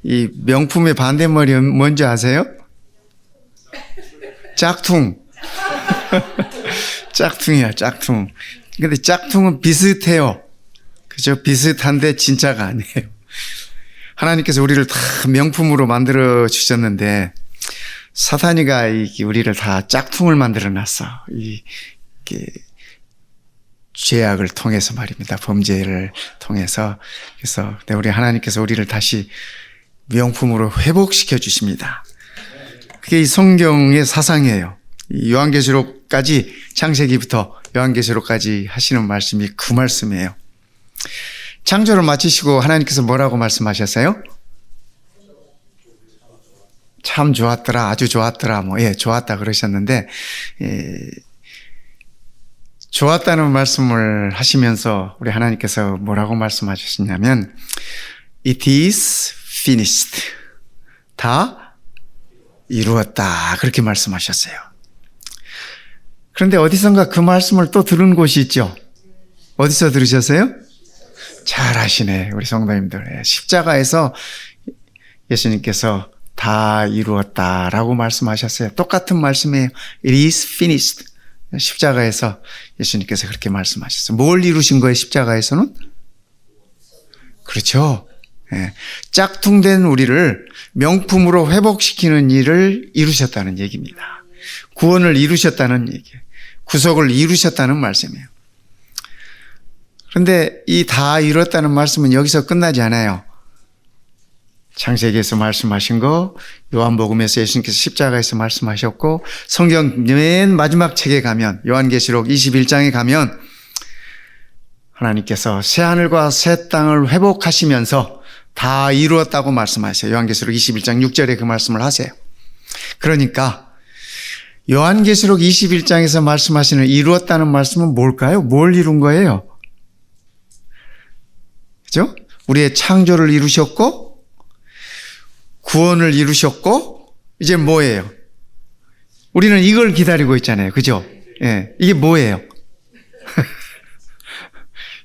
이 명품의 반대말이 뭔지 아세요? 짝퉁. 짝퉁이야, 짝퉁. 근데 짝퉁은 비슷해요. 그죠? 비슷한데 진짜가 아니에요. 하나님께서 우리를 다 명품으로 만들어 주셨는데 사탄이가 우리를 다 짝퉁을 만들어 놨어. 이게 죄악을 통해서 말입니다. 범죄를 통해서. 그래서 우리 하나님께서 우리를 다시 명품으로 회복시켜 주십니다. 그게 이 성경의 사상이에요. 요한계시록까지, 창세기부터 요한계시록까지 하시는 말씀이 그 말씀이에요. 창조를 마치시고 하나님께서 뭐라고 말씀하셨어요? 참 좋았더라, 아주 좋았더라, 좋았다 그러셨는데, 좋았다는 말씀을 하시면서 우리 하나님께서 뭐라고 말씀하셨냐면, It is finished. 다 이루었다. 그렇게 말씀하셨어요. 그런데 어디선가 그 말씀을 또 들은 곳이 있죠. 어디서 들으셨어요? 잘 아시네, 우리 성도님들. 십자가에서 예수님께서 다 이루었다라고 말씀하셨어요. 똑같은 말씀이에요. It is finished. 십자가에서 예수님께서 그렇게 말씀하셨어요. 뭘 이루신 거예요, 십자가에서는? 그렇죠. 짝퉁된 우리를 명품으로 회복시키는 일을 이루셨다는 얘기입니다. 구원을 이루셨다는 얘기예요. 구속을 이루셨다는 말씀이에요. 그런데 이 다 이뤘다는 말씀은 여기서 끝나지 않아요. 창세기에서 말씀하신 거, 요한복음에서 예수님께서 십자가에서 말씀하셨고, 성경 맨 마지막 책에 가면, 요한계시록 21장에 가면 하나님께서 새하늘과 새 땅을 회복하시면서 다 이루었다고 말씀하세요. 요한계시록 21장 6절에 그 말씀을 하세요. 그러니까 요한계시록 21장에서 말씀하시는 이루었다는 말씀은 뭘까요? 뭘 이룬 거예요? 그죠? 우리의 창조를 이루셨고 구원을 이루셨고 이제 뭐예요? 우리는 이걸 기다리고 있잖아요. 그죠? 이게 뭐예요?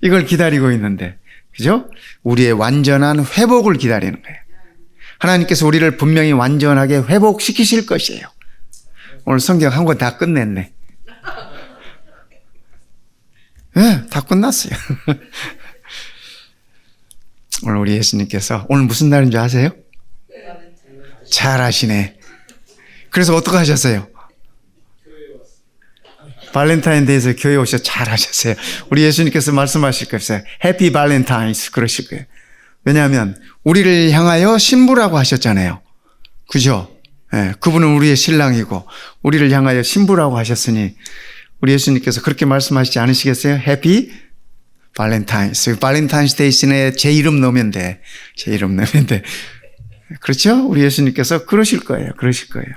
이걸 기다리고 있는데, 그죠? 우리의 완전한 회복을 기다리는 거예요. 하나님께서 우리를 분명히 완전하게 회복시키실 것이에요. 오늘 성경 한 권 다 끝냈네. 다 끝났어요. 오늘 우리 예수님께서, 오늘 무슨 날인 줄 아세요? 잘 아시네. 그래서 어떻게 하셨어요? 발렌타인데이에서 교회 오셔서 잘 하셨어요. 우리 예수님께서 말씀하실 거였어요. 해피 발렌타인스 그러실 거예요. 왜냐하면 우리를 향하여 신부라고 하셨잖아요. 그죠? 그분은 우리의 신랑이고 우리를 향하여 신부라고 하셨으니 우리 예수님께서 그렇게 말씀하시지 않으시겠어요? 해피 발렌타인스. 발렌타인스 데이신에 제 이름 넣으면 돼. 제 이름 넣으면 돼. 그렇죠? 우리 예수님께서 그러실 거예요. 그러실 거예요.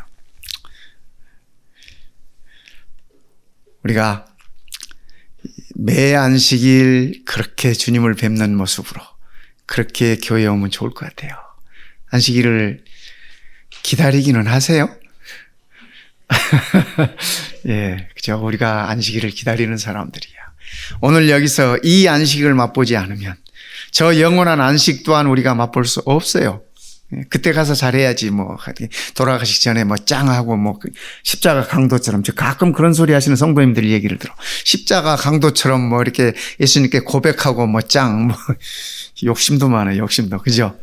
우리가 매 안식일 그렇게 주님을 뵙는 모습으로 그렇게 교회에 오면 좋을 것 같아요. 안식일을 기다리기는 하세요? 예, 그죠? 우리가 안식일을 기다리는 사람들이야. 오늘 여기서 이 안식을 맛보지 않으면 저 영원한 안식 또한 우리가 맛볼 수 없어요. 그때 가서 잘해야지, 돌아가시기 전에 짱하고, 십자가 강도처럼, 저 가끔 그런 소리 하시는 성도님들 얘기를 들어. 십자가 강도처럼 이렇게 예수님께 고백하고, 욕심도 많아요, 욕심도. 그죠?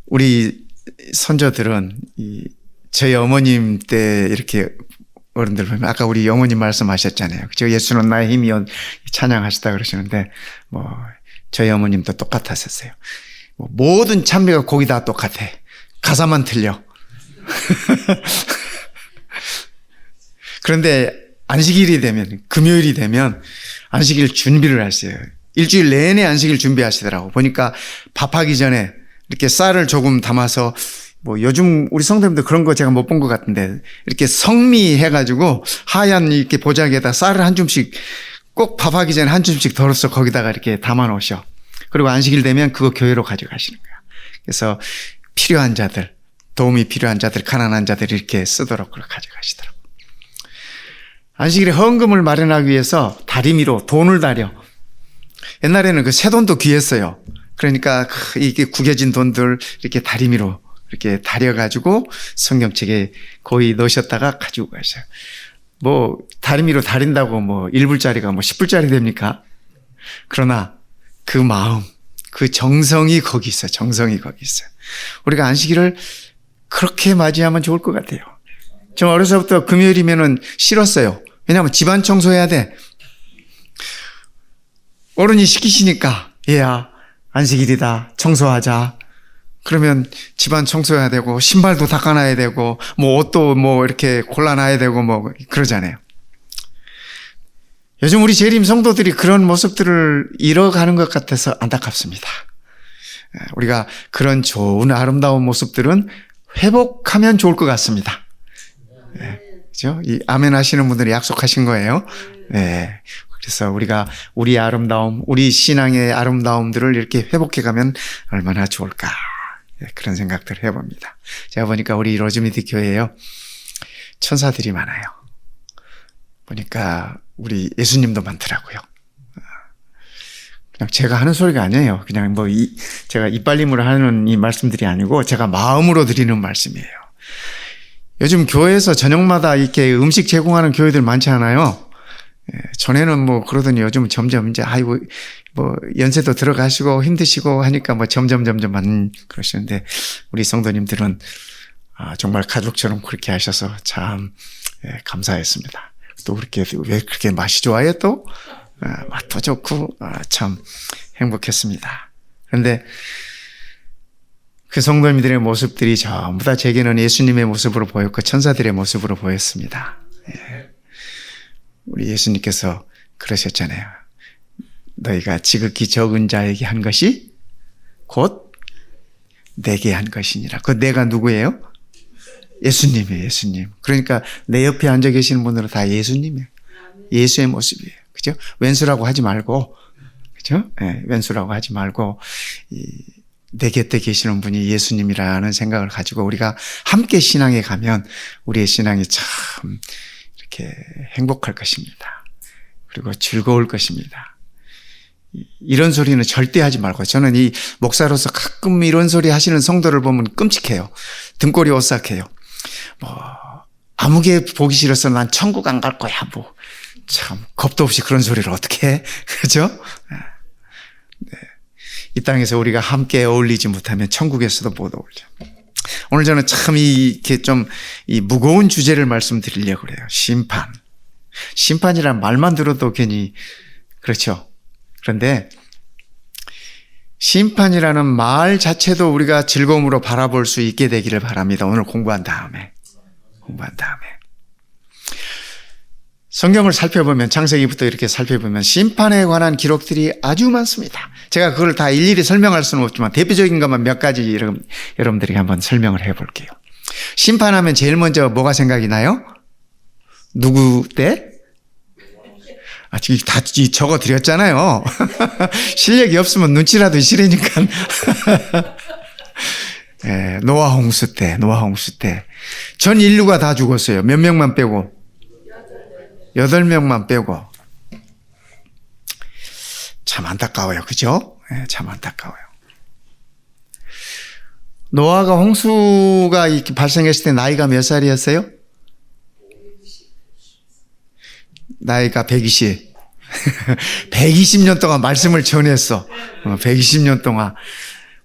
우리 선조들은, 저희 어머님 때 이렇게 어른들 보면, 아까 우리 어머님 말씀하셨잖아요. 그죠? 예수는 나의 힘이여 찬양하시다 그러시는데, 저희 어머님도 똑같았었어요. 모든 찬미가 거기 다 똑같아. 가사만 틀려. 그런데 안식일이 되면, 금요일이 되면 안식일 준비를 하세요. 일주일 내내 안식일 준비하시더라고. 보니까 밥하기 전에 이렇게 쌀을 조금 담아서 요즘 우리 성도님들 그런 거 제가 못 본 것 같은데 이렇게 성미해가지고 하얀 이렇게 보자기에다 쌀을 한 줌씩 꼭 밥하기 전에 한 줌씩 덜어서 거기다가 이렇게 담아 놓으셔. 그리고 안식일 되면 그거 교회로 가져가시는 거야. 그래서 필요한 자들, 도움이 필요한 자들, 가난한 자들 이렇게 쓰도록 그걸 가져가시더라고. 안식일에 헌금을 마련하기 위해서 다리미로 돈을 다려. 옛날에는 그 새 돈도 귀했어요. 그러니까 이게 구겨진 돈들 이렇게 다리미로 이렇게 다려가지고 성경책에 거의 넣으셨다가 가지고 가셔요. 뭐 다리미로 다린다고 뭐 1불짜리가 뭐 10불짜리 됩니까? 그러나 그 마음, 그 정성이 거기 있어요. 정성이 거기 있어요. 우리가 안식일을 그렇게 맞이하면 좋을 것 같아요. 저 어려서부터 금요일이면은 싫었어요. 왜냐하면 집안 청소해야 돼. 어른이 시키시니까 얘야 안식일이다 청소하자. 그러면 집안 청소해야 되고 신발도 닦아놔야 되고 뭐 옷도 뭐 이렇게 골라놔야 되고 뭐 그러잖아요. 요즘 우리 재림 성도들이 그런 모습들을 잃어가는 것 같아서 안타깝습니다. 우리가 그런 좋은 아름다운 모습들은 회복하면 좋을 것 같습니다. 그죠? 이 아멘 하시는 분들이 약속하신 거예요. 네. 그래서 우리가 우리 아름다움, 우리 신앙의 아름다움들을 이렇게 회복해 가면 얼마나 좋을까. 그런 생각들을 해봅니다. 제가 보니까 우리 로즈미디 교회에요. 천사들이 많아요. 보니까 우리 예수님도 많더라고요. 그냥 제가 하는 소리가 아니에요. 그냥 뭐 제가 이빨림으로 하는 이 말씀들이 아니고 제가 마음으로 드리는 말씀이에요. 요즘 교회에서 저녁마다 이렇게 음식 제공하는 교회들 많지 않아요? 전에는 뭐 그러더니 요즘 점점 이제 아이고 뭐 연세도 들어가시고 힘드시고 하니까 뭐 점점 많이 그러시는데 우리 성도님들은 정말 가족처럼 그렇게 하셔서 참 감사했습니다. 또 그렇게 왜 그렇게 맛이 좋아요 또? 맛도 좋고 참 행복했습니다. 그런데 그 성도님들의 모습들이 전부 다 제게는 예수님의 모습으로 보였고 천사들의 모습으로 보였습니다. 우리 예수님께서 그러셨잖아요. 너희가 지극히 적은 자에게 한 것이 곧 내게 한 것이니라. 그 내가 누구예요? 예수님이에요. 예수님. 그러니까 내 옆에 앉아 계시는 분들은 다 예수님이에요. 예수의 모습이에요. 그죠? 왼수라고 하지 말고, 그죠? 네, 왼수라고 하지 말고 내 곁에 계시는 분이 예수님이라는 생각을 가지고 우리가 함께 신앙에 가면 우리의 신앙이 참 이렇게 행복할 것입니다. 그리고 즐거울 것입니다. 이런 소리는 절대 하지 말고 저는 이 목사로서 가끔 이런 소리 하시는 성도를 보면 끔찍해요. 등골이 오싹해요. 뭐 아무개 보기 싫어서 난 천국 안 갈 거야. 뭐 참 겁도 없이 그런 소리를 어떻게 해? 그죠? 네. 이 땅에서 우리가 함께 어울리지 못하면 천국에서도 못 어울려. 오늘 저는 참 이렇게 좀 이 무거운 주제를 말씀드리려고 그래요. 심판. 심판이란 말만 들어도 괜히 그렇죠. 그런데 심판이라는 말 자체도 우리가 즐거움으로 바라볼 수 있게 되기를 바랍니다. 오늘 공부한 다음에. 성경을 살펴보면 창세기부터 이렇게 살펴보면 심판에 관한 기록들이 아주 많습니다. 제가 그걸 다 일일이 설명할 수는 없지만 대표적인 것만 몇 가지 여러분들에게 한번 설명을 해볼게요. 심판하면 제일 먼저 뭐가 생각이 나요? 누구 때? 지금 다 적어 드렸잖아요. 실력이 없으면 눈치라도 있으려니까. 노아 홍수 때. 전 인류가 다 죽었어요. 몇 명만 빼고? 8명만 빼고. 참 안타까워요. 그죠? 참 안타까워요. 노아가 홍수가 이렇게 발생했을 때 나이가 몇 살이었어요? 나이가 120. 120년 동안 말씀을 전했어. 120년 동안.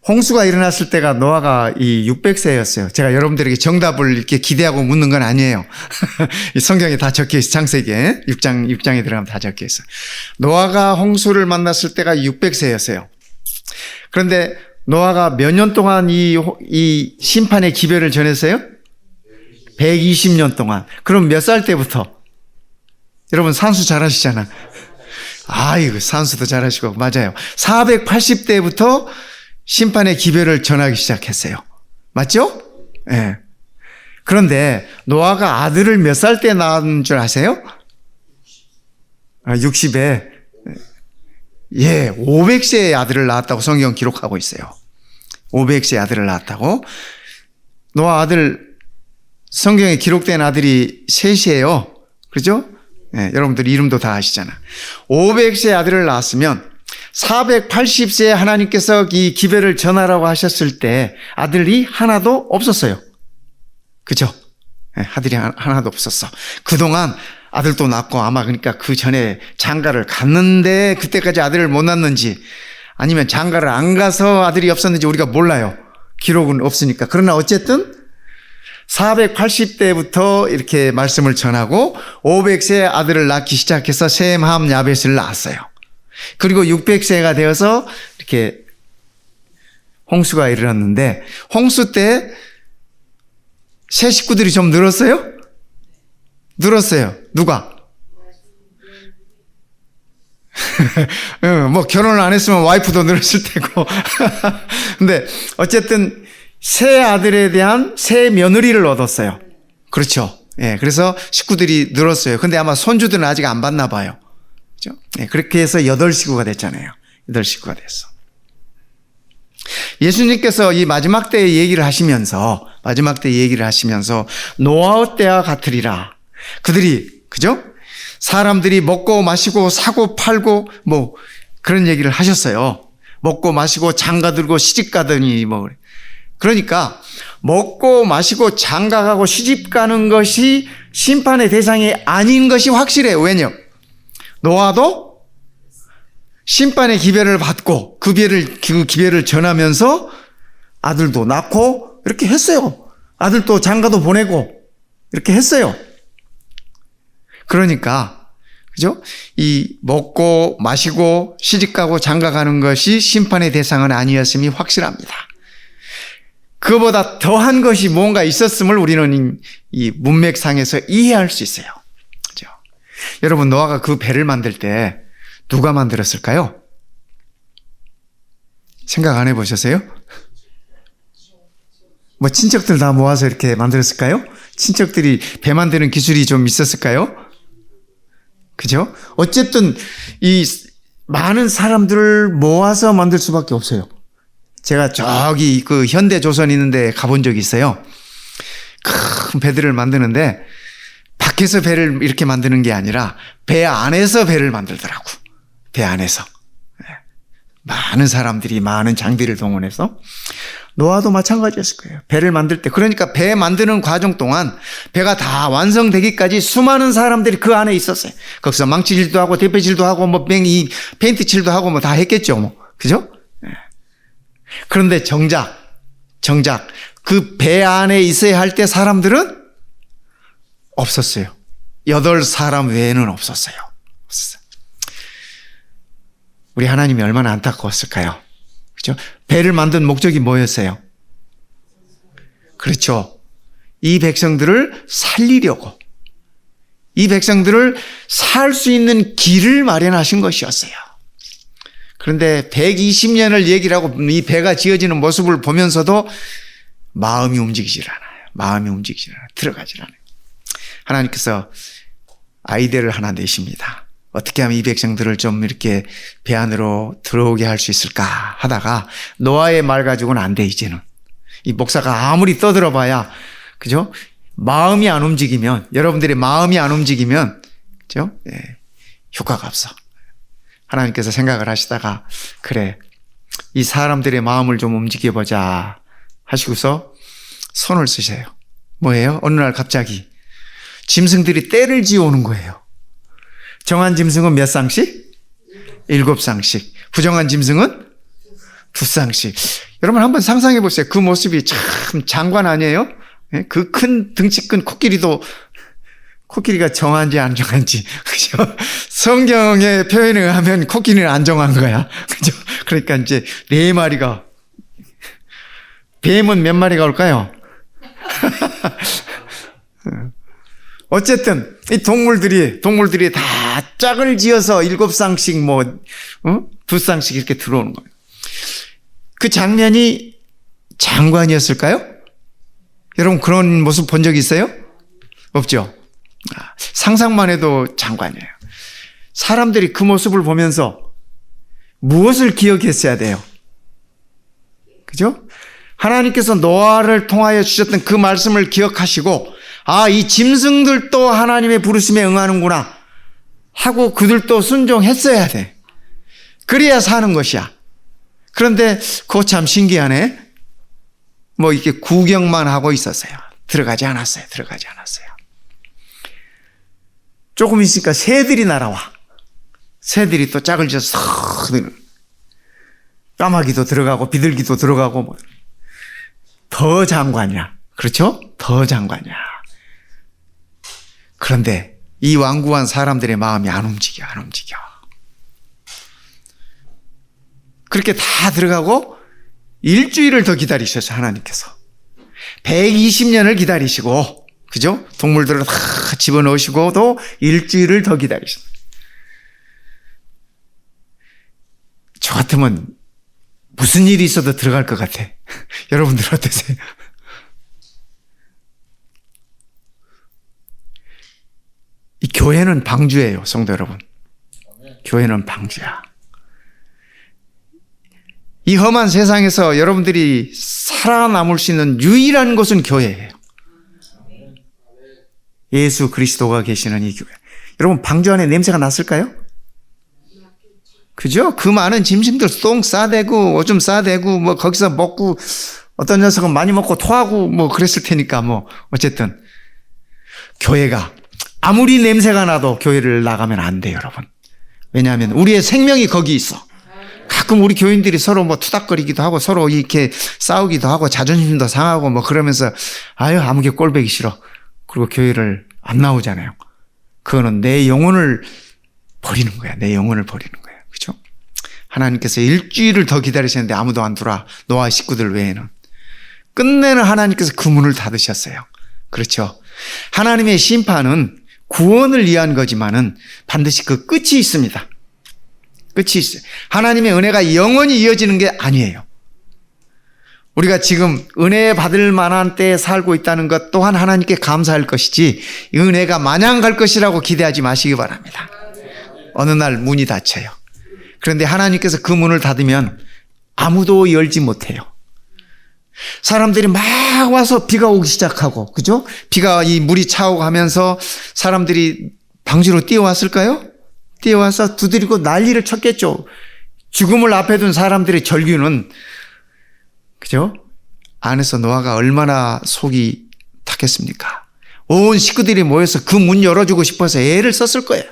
홍수가 일어났을 때가 노아가 이 600세였어요. 제가 여러분들에게 정답을 이렇게 기대하고 묻는 건 아니에요. 이 성경에 다 적혀 있어요. 창세기에 6장에 들어가면 다 적혀 있어요. 노아가 홍수를 만났을 때가 600세였어요. 그런데 노아가 몇 년 동안 이 심판의 기별을 전했어요? 120년 동안. 그럼 몇 살 때부터? 여러분 산수 잘하시잖아. 이거 산수도 잘하시고 맞아요. 480대부터 심판의 기별을 전하기 시작했어요. 맞죠? 예. 그런데 노아가 아들을 몇 살 때 낳은 줄 아세요? 60에 500세의 아들을 낳았다고 성경 기록하고 있어요. 500세의 아들을 낳았다고. 노아 아들 성경에 기록된 아들이 셋이에요. 그죠? 여러분들 이름도 다 아시잖아. 500세의 아들을 낳았으면 480세에 하나님께서 이 기별을 전하라고 하셨을 때 아들이 하나도 없었어요. 그죠? 아들이 하나도 없었어. 그동안 아들도 낳고 아마 그러니까 그 전에 장가를 갔는데 그때까지 아들을 못 낳는지 아니면 장가를 안 가서 아들이 없었는지 우리가 몰라요. 기록은 없으니까. 그러나 어쨌든 480대부터 이렇게 말씀을 전하고 500세에 아들을 낳기 시작해서 셈, 함, 야벳을 낳았어요. 그리고 600세가 되어서 이렇게 홍수가 일어났는데 홍수 때 새 식구들이 좀 늘었어요? 늘었어요. 누가? 뭐 결혼을 안 했으면 와이프도 늘었을 테고. 근데 어쨌든 새 아들에 대한 새 며느리를 얻었어요. 그렇죠. 예, 그래서 식구들이 늘었어요. 근데 아마 손주들은 아직 안 받나 봐요. 그렇죠? 예, 그렇게 해서 8식구가 됐잖아요. 8식구가 됐어. 예수님께서 이 마지막 때 얘기를 하시면서 노아의 때와 같으리라. 그들이, 그죠? 사람들이 먹고 마시고 사고 팔고 뭐 그런 얘기를 하셨어요. 먹고 마시고 장가 들고 시집 가더니 뭐. 그러니까 먹고 마시고 장가 가고 시집 가는 것이 심판의 대상이 아닌 것이 확실해요. 왜냐? 노아도 심판의 기별을 받고 그 기별을 전하면서 아들도 낳고 이렇게 했어요. 아들도 장가도 보내고 이렇게 했어요. 그러니까 그죠? 이 먹고 마시고 시집가고 장가가는 것이 심판의 대상은 아니었음이 확실합니다. 그보다 더한 것이 뭔가 있었음을 우리는 이 문맥상에서 이해할 수 있어요. 그죠? 여러분, 노아가 그 배를 만들 때 누가 만들었을까요? 생각 안 해보셨어요? 뭐 친척들 다 모아서 이렇게 만들었을까요? 친척들이 배 만드는 기술이 좀 있었을까요? 그죠? 어쨌든 이 많은 사람들을 모아서 만들 수밖에 없어요. 제가 저기 그 현대조선 있는데 가본 적이 있어요. 큰 배들을 만드는데 밖에서 배를 이렇게 만드는 게 아니라 배 안에서 배를 만들더라고. 배 안에서. 많은 사람들이 많은 장비를 동원해서. 노아도 마찬가지였을 거예요. 배를 만들 때. 그러니까 배 만드는 과정 동안 배가 다 완성되기까지 수많은 사람들이 그 안에 있었어요. 거기서 망치질도 하고 대패질도 하고 뭐 페인트칠도 하고 뭐 다 했겠죠. 뭐. 그죠? 그런데 정작 그 배 안에 있어야 할 때 사람들은 없었어요. 8사람 외에는 없었어요. 우리 하나님이 얼마나 안타까웠을까요? 그렇죠? 배를 만든 목적이 뭐였어요? 그렇죠. 이 백성들을 살리려고, 이 백성들을 살 수 있는 길을 마련하신 것이었어요. 그런데 120년을 얘기를 하고 이 배가 지어지는 모습을 보면서도 마음이 움직이질 않아요. 들어가질 않아요. 하나님께서 아이디어를 하나 내십니다. 어떻게 하면 이 백성들을 좀 이렇게 배 안으로 들어오게 할 수 있을까 하다가 노아의 말 가지고는 안 돼, 이제는. 이 목사가 아무리 떠들어봐야, 그죠? 마음이 안 움직이면, 여러분들의 마음이 안 움직이면, 그죠? 예, 효과가 없어. 하나님께서 생각을 하시다가, 그래, 이 사람들의 마음을 좀 움직여보자 하시고서 손을 쓰세요. 뭐예요? 어느 날 갑자기 짐승들이 떼를 지어오는 거예요. 정한 짐승은 몇 쌍씩? 7쌍씩. 부정한 짐승은 2쌍씩. 여러분 한번 상상해 보세요. 그 모습이 참 장관 아니에요? 그 큰 덩치 큰 코끼리가 정한지 안 정한지. 그죠? 성경의 표현에 의하면 코끼리는 안 정한 거야. 그죠? 그러니까 이제 4마리가, 뱀은 몇 마리가 올까요? 어쨌든 이 동물들이 다 짝을 지어서 7쌍씩 2쌍씩 이렇게 들어오는 거예요. 그 장면이 장관이었을까요? 여러분 그런 모습 본 적 있어요? 없죠? 상상만 해도 장관이에요. 사람들이 그 모습을 보면서 무엇을 기억했어야 돼요? 그죠? 하나님께서 노아를 통하여 주셨던 그 말씀을 기억하시고, 아, 이 짐승들도 하나님의 부르심에 응하는구나 하고 그들도 순종했어야 돼. 그래야 사는 것이야. 그런데 그거 참 신기하네. 뭐 이렇게 구경만 하고 있었어요. 들어가지 않았어요. 조금 있으니까 새들이 날아와. 새들이 또 짝을 지어서 까마귀도 들어가고 비둘기도 들어가고 뭐. 더 장관이야. 그렇죠? 더 장관이야. 그런데 이 완고한 사람들의 마음이 안 움직여. 그렇게 다 들어가고 일주일을 더 기다리셨어요. 하나님께서 120년을 기다리시고, 그죠? 동물들을 다 집어넣으시고도 일주일을 더 기다리셨어요. 저 같으면 무슨 일이 있어도 들어갈 것 같아. 여러분들 어떠세요? 이 교회는 방주예요, 성도 여러분. 교회는 방주야. 이 험한 세상에서 여러분들이 살아남을 수 있는 유일한 곳은 교회예요. 예수 그리스도가 계시는 이 교회. 여러분, 방주 안에 냄새가 났을까요? 그죠? 그 많은 짐승들 똥 싸대고 오줌 싸대고 뭐 거기서 먹고, 어떤 녀석은 많이 먹고 토하고 뭐 그랬을 테니까, 뭐 어쨌든 교회가 아무리 냄새가 나도 교회를 나가면 안 돼요, 여러분. 왜냐하면 우리의 생명이 거기 있어. 가끔 우리 교인들이 서로 뭐 투닥거리기도 하고 서로 이렇게 싸우기도 하고 자존심도 상하고 뭐 그러면서 아유 아무개 꼴보기 싫어. 그리고 교회를 안 나오잖아요. 그거는 내 영혼을 버리는 거야. 내 영혼을 버리는 거야. 그죠? 하나님께서 일주일을 더 기다리셨는데 아무도 안 들어와. 노아 식구들 외에는. 끝내는 하나님께서 그 문을 닫으셨어요. 그렇죠? 하나님의 심판은 구원을 위한 거지만은 반드시 그 끝이 있습니다. 끝이 있어요. 하나님의 은혜가 영원히 이어지는 게 아니에요. 우리가 지금 은혜 받을 만한 때에 살고 있다는 것 또한 하나님께 감사할 것이지 이 은혜가 마냥 갈 것이라고 기대하지 마시기 바랍니다. 어느 날 문이 닫혀요. 그런데 하나님께서 그 문을 닫으면 아무도 열지 못해요. 사람들이 막 와서 비가 오기 시작하고, 그죠? 비가 이 물이 차오고 하면서 사람들이 방주로 뛰어왔을까요? 뛰어와서 두드리고 난리를 쳤겠죠. 죽음을 앞에 둔 사람들의 절규는, 그죠? 안에서 노아가 얼마나 속이 탔겠습니까? 온 식구들이 모여서 그 문 열어주고 싶어서 애를 썼을 거예요.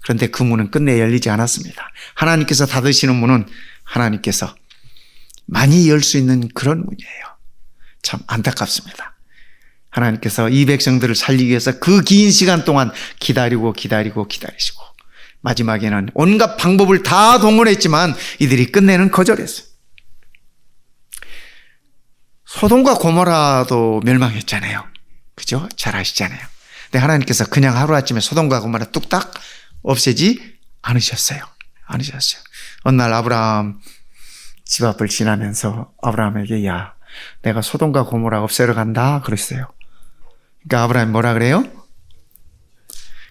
그런데 그 문은 끝내 열리지 않았습니다. 하나님께서 닫으시는 문은 하나님께서 많이 열 수 있는 그런 문이에요. 참 안타깝습니다. 하나님께서 이 백성들을 살리기 위해서 그 긴 시간 동안 기다리시고 마지막에는 온갖 방법을 다 동원했지만 이들이 끝내는 거절했어요. 소돔과 고모라도 멸망했잖아요. 그죠? 잘 아시잖아요. 근데 하나님께서 그냥 하루아침에 소돔과 고모라 뚝딱 없애지 않으셨어요. 어느 날 아브라함 집 앞을 지나면서 아브라함에게 야, 내가 소돔과 고모라 없애러 간다 그랬어요. 그러니까 아브라함이 뭐라 그래요?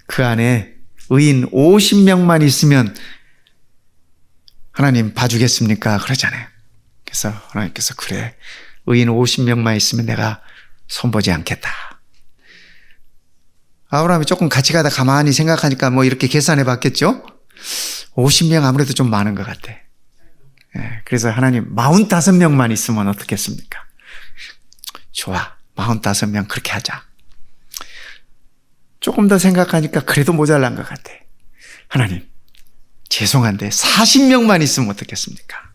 그 안에 의인 50명만 있으면 하나님 봐주겠습니까? 그러잖아요. 그래서 하나님께서 그래, 의인 50명만 있으면 내가 손보지 않겠다. 아브라함이 조금 같이 가다 가만히 생각하니까 뭐 이렇게 계산해 봤겠죠? 50명 아무래도 좀 많은 것 같아. 그래서 하나님 45명만 있으면 어떻겠습니까? 좋아, 45명 그렇게 하자. 조금 더 생각하니까 그래도 모자란 것 같아. 하나님 죄송한데 40명만 있으면 어떻겠습니까?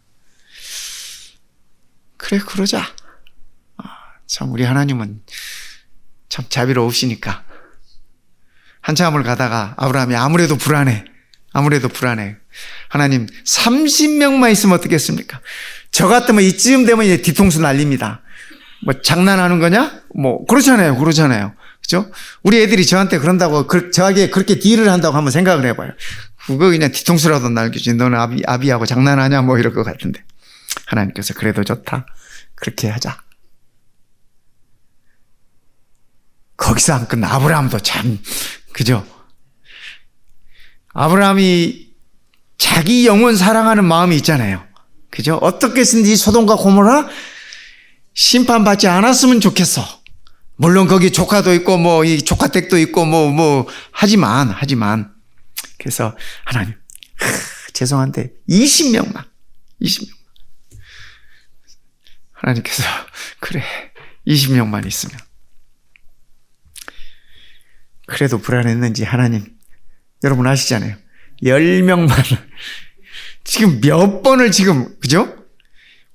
그래, 그러자. 참 우리 하나님은 참 자비로우시니까. 한참을 가다가 아브라함이 아무래도 불안해. 하나님 30명만 있으면 어떻겠습니까? 저 같으면 이쯤 되면 이제 뒤통수 날립니다. 뭐 장난하는 거냐? 뭐 그렇잖아요. 그죠? 우리 애들이 저한테 그런다고 저에게 그렇게 딜을 한다고 한번 생각을 해봐요. 그거 그냥 뒤통수라도 날겠지. 너는 아비하고 장난하냐? 뭐 이럴 것 같은데. 하나님께서 그래도 좋다. 그렇게 하자. 거기서 안 끝나. 아브라함도 참, 그죠? 아브라함이 자기 영혼 사랑하는 마음이 있잖아요. 그죠? 어떻게 해서든지 소돔과 고모라 심판받지 않았으면 좋겠어. 물론 거기 조카도 있고 뭐 이 조카댁도 있고 뭐 하지만 그래서 하나님 죄송한데 20명만. 하나님께서 그래 20명만 있으면. 그래도 불안했는지 하나님, 여러분 아시잖아요. 10명만. 지금 몇 번을 지금, 그죠?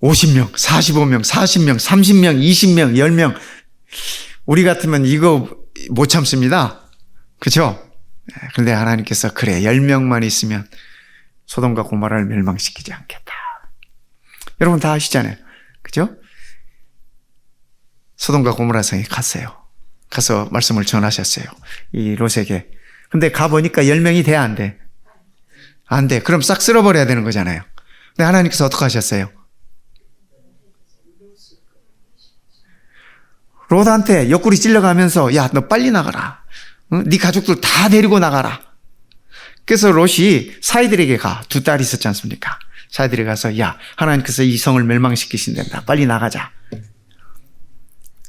50명, 45명, 40명, 30명, 20명, 10명. 우리 같으면 이거 못 참습니다. 그죠? 그런데 하나님께서 그래 10명만 있으면 소돔과 고모라를 멸망시키지 않겠다. 여러분 다 아시잖아요. 그죠? 소돔과 고모라 성에 갔어요. 가서 말씀을 전하셨어요. 이 롯에게. 근데 가보니까 10명이 돼, 안 돼? 안 돼. 그럼 싹 쓸어버려야 되는 거잖아요. 근데 하나님께서 어떻게 하셨어요? 롯한테 옆구리 찔러가면서 야, 너 빨리 나가라. 응? 네 가족들 다 데리고 나가라. 그래서 롯이 사이들에게 가. 2딸이 있었지 않습니까? 사이들에게 가서 야, 하나님께서 이 성을 멸망시키신단다. 빨리 나가자.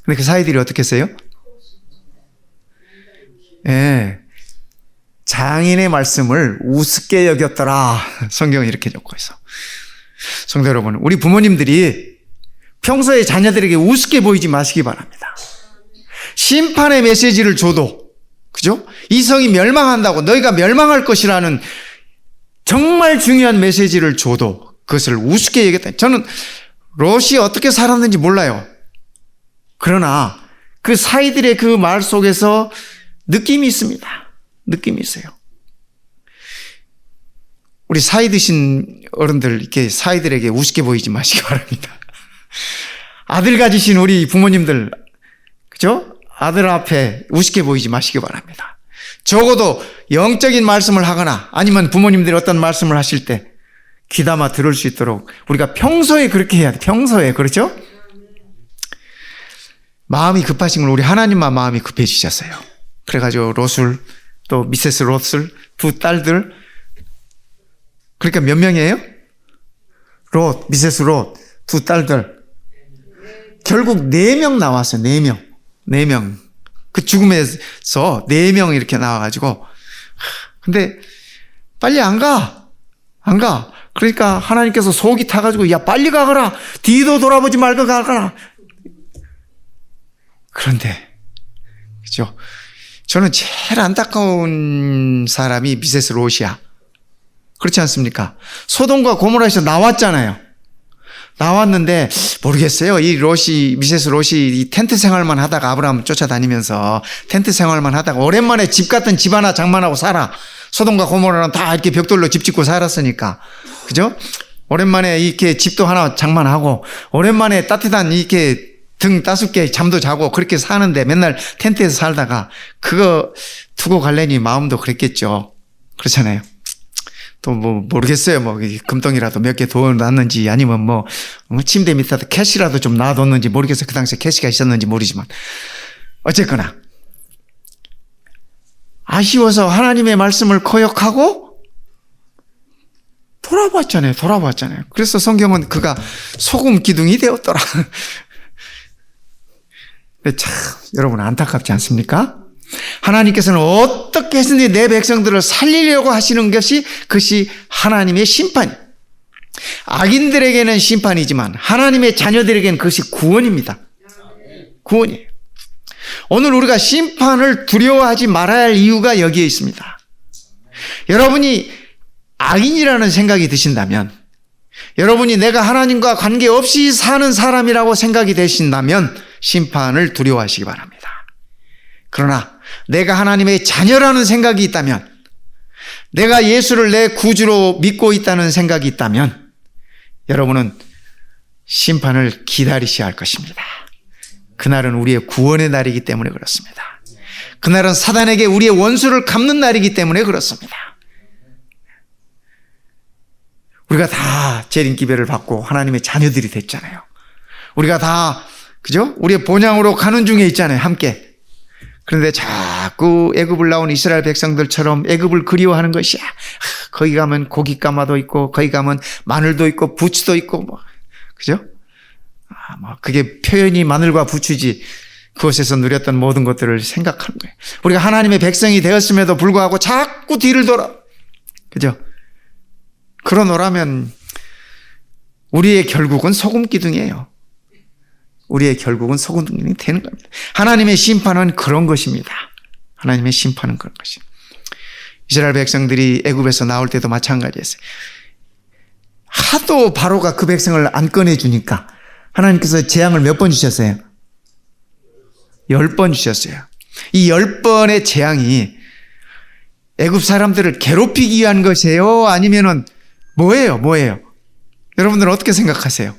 근데 그 사이들이 어떻게 했어요? 예. 장인의 말씀을 우습게 여겼더라. 성경은 이렇게 적고 있어. 성도 여러분, 우리 부모님들이 평소에 자녀들에게 우습게 보이지 마시기 바랍니다. 심판의 메시지를 줘도, 그죠? 이 성이 멸망한다고, 너희가 멸망할 것이라는 정말 중요한 메시지를 줘도 그것을 우습게 여겼다. 저는 롯이 어떻게 살았는지 몰라요. 그러나 그 사이들의 그 말 속에서 느낌이 있습니다. 느낌이 있어요. 우리 사이 드신 어른들, 이렇게 사이들에게 우습게 보이지 마시기 바랍니다. 아들 가지신 우리 부모님들, 그죠? 아들 앞에 우습게 보이지 마시기 바랍니다. 적어도 영적인 말씀을 하거나 아니면 부모님들이 어떤 말씀을 하실 때 귀담아 들을 수 있도록 우리가 평소에 그렇게 해야 돼. 평소에. 그렇죠? 마음이 급하신 건 우리 하나님만 마음이 급해지셨어요. 그래가지고 롯을, 또 미세스 롯을, 2 딸들, 그러니까 몇 명이에요? 롯, 미세스 롯, 2 딸들. 결국 4명 나왔어요. 4명. 4명. 그 죽음에서 4명 이렇게 나와가지고. 근데 빨리 안 가. 안 가. 그러니까 하나님께서 속이 타가지고 야, 빨리 가거라. 뒤도 돌아보지 말고 가거라. 그런데, 그죠? 저는 제일 안타까운 사람이 미세스 롯이야. 그렇지 않습니까? 소돔과 고모라에서 나왔잖아요. 나왔는데 모르겠어요. 이 롯이, 미세스 롯이 이 텐트 생활만 하다가 아브라함 쫓아다니면서 텐트 생활만 하다가 오랜만에 집 같은 집 하나 장만하고 살아. 소돔과 고모라는 다 이렇게 벽돌로 집 짓고 살았으니까. 그죠? 오랜만에 이렇게 집도 하나 장만하고 오랜만에 따뜻한 이렇게 등 따숩게 잠도 자고 그렇게 사는데 맨날 텐트에서 살다가 그거 두고 갈래니 마음도 그랬겠죠. 그렇잖아요. 또 뭐 모르겠어요. 뭐 금덩이라도 몇 개 둬놨는지 아니면 뭐 침대 밑에다 캐시라도 좀 놔뒀는지 모르겠어요. 그 당시에 캐시가 있었는지 모르지만 어쨌거나 아쉬워서 하나님의 말씀을 거역하고 돌아봤잖아요. 그래서 성경은 그가 소금 기둥이 되었더라. 근데 참 여러분 안타깝지 않습니까? 하나님께서는 어떻게 해서든지 내 백성들을 살리려고 하시는 것이 그것이 하나님의 심판이. 악인들에게는 심판이지만 하나님의 자녀들에게는 그것이 구원입니다. 구원이에요. 오늘 우리가 심판을 두려워하지 말아야 할 이유가 여기에 있습니다. 여러분이 악인이라는 생각이 드신다면, 여러분이 내가 하나님과 관계없이 사는 사람이라고 생각이 되신다면 심판을 두려워하시기 바랍니다. 그러나 내가 하나님의 자녀라는 생각이 있다면, 내가 예수를 내 구주로 믿고 있다는 생각이 있다면 여러분은 심판을 기다리셔야 할 것입니다. 그날은 우리의 구원의 날이기 때문에 그렇습니다. 그날은 사단에게 우리의 원수를 갚는 날이기 때문에 그렇습니다. 우리가 다 재림기별을 받고 하나님의 자녀들이 됐잖아요. 우리가 다, 그죠? 우리의 본향으로 가는 중에 있잖아요. 함께. 그런데 자꾸 애굽을 나온 이스라엘 백성들처럼 애굽을 그리워하는 것이야. 거기 가면 고깃가마도 있고, 거기 가면 마늘도 있고, 부추도 있고, 뭐, 그죠? 뭐 그게 표현이 마늘과 부추지. 그곳에서 누렸던 모든 것들을 생각하는 거예요. 우리가 하나님의 백성이 되었음에도 불구하고 자꾸 뒤를 돌아. 그죠? 그러노라면 우리의 결국은 소금 기둥이에요. 우리의 결국은 소금 기둥이 되는 겁니다. 하나님의 심판은 그런 것입니다. 하나님의 심판은 그런 것입니다. 이스라엘 백성들이 애굽에서 나올 때도 마찬가지였어요. 하도 바로가 그 백성을 안 꺼내주니까 하나님께서 재앙을 몇 번 주셨어요? 10번 주셨어요. 이 10번의 재앙이 애굽 사람들을 괴롭히기 위한 것이에요? 아니면은 뭐예요? 여러분들은 어떻게 생각하세요?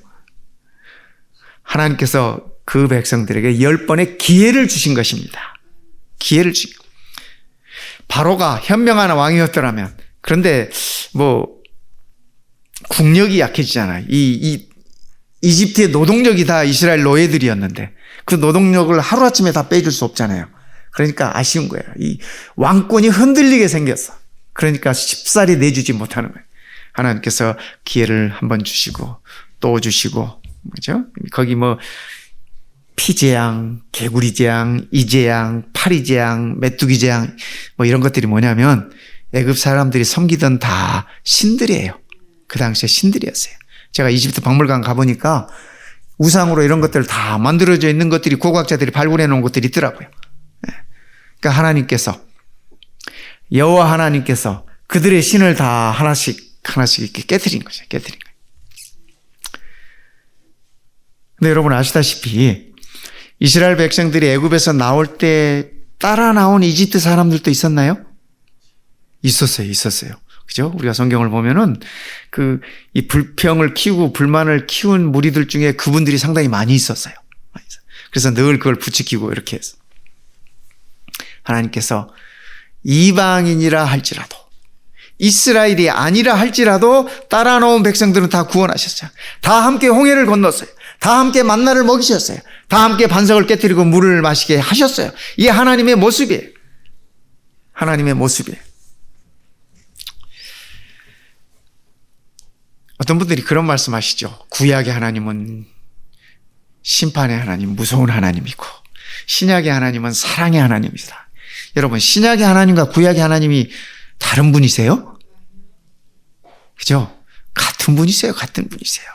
하나님께서 그 백성들에게 10번의 기회를 주신 것입니다. 기회를 주신 것. 바로가 현명한 왕이었더라면, 그런데 국력이 약해지잖아요. 이집트의 노동력이 다 이스라엘 노예들이었는데 그 노동력을 하루아침에 다 빼줄 수 없잖아요. 그러니까 아쉬운 거예요. 이 왕권이 흔들리게 생겼어. 그러니까 쉽사리 내주지 못하는 거예요. 하나님께서 기회를 한번 주시고 또 주시고, 뭐죠? 거기 피재앙, 개구리재앙, 이재앙, 파리재앙, 메뚜기재앙 이런 것들이 뭐냐면 애굽 사람들이 섬기던 다 신들이에요. 그 당시에 신들이었어요. 제가 이집트 박물관 가보니까 우상으로 이런 것들 다 만들어져 있는 것들이 고고학자들이 발굴해 놓은 것들이 있더라고요. 그러니까 여호와 하나님께서 그들의 신을 다 하나씩 이렇게 깨트린 거죠. 근데 여러분 아시다시피 이스라엘 백성들이 애굽에서 나올 때 따라 나온 이집트 사람들도 있었나요? 있었어요. 그죠? 우리가 성경을 보면은 이 불평을 키우고 불만을 키운 무리들 중에 그분들이 상당히 많이 있었어요. 그래서 늘 그걸 부추기고 이렇게 해서 하나님께서 이방인이라 할지라도 이스라엘이 아니라 할지라도 따라 나온 백성들은 다 구원하셨어요. 다 함께 홍해를 건넜어요. 다 함께 만나를 먹이셨어요. 다 함께 반석을 깨뜨리고 물을 마시게 하셨어요. 이게 하나님의 모습이에요. 하나님의 모습이에요. 어떤 분들이 그런 말씀 하시죠. 구약의 하나님은 심판의 하나님, 무서운 하나님이고 신약의 하나님은 사랑의 하나님이다. 여러분, 신약의 하나님과 구약의 하나님이 다른 분이세요? 그죠? 같은 분이세요.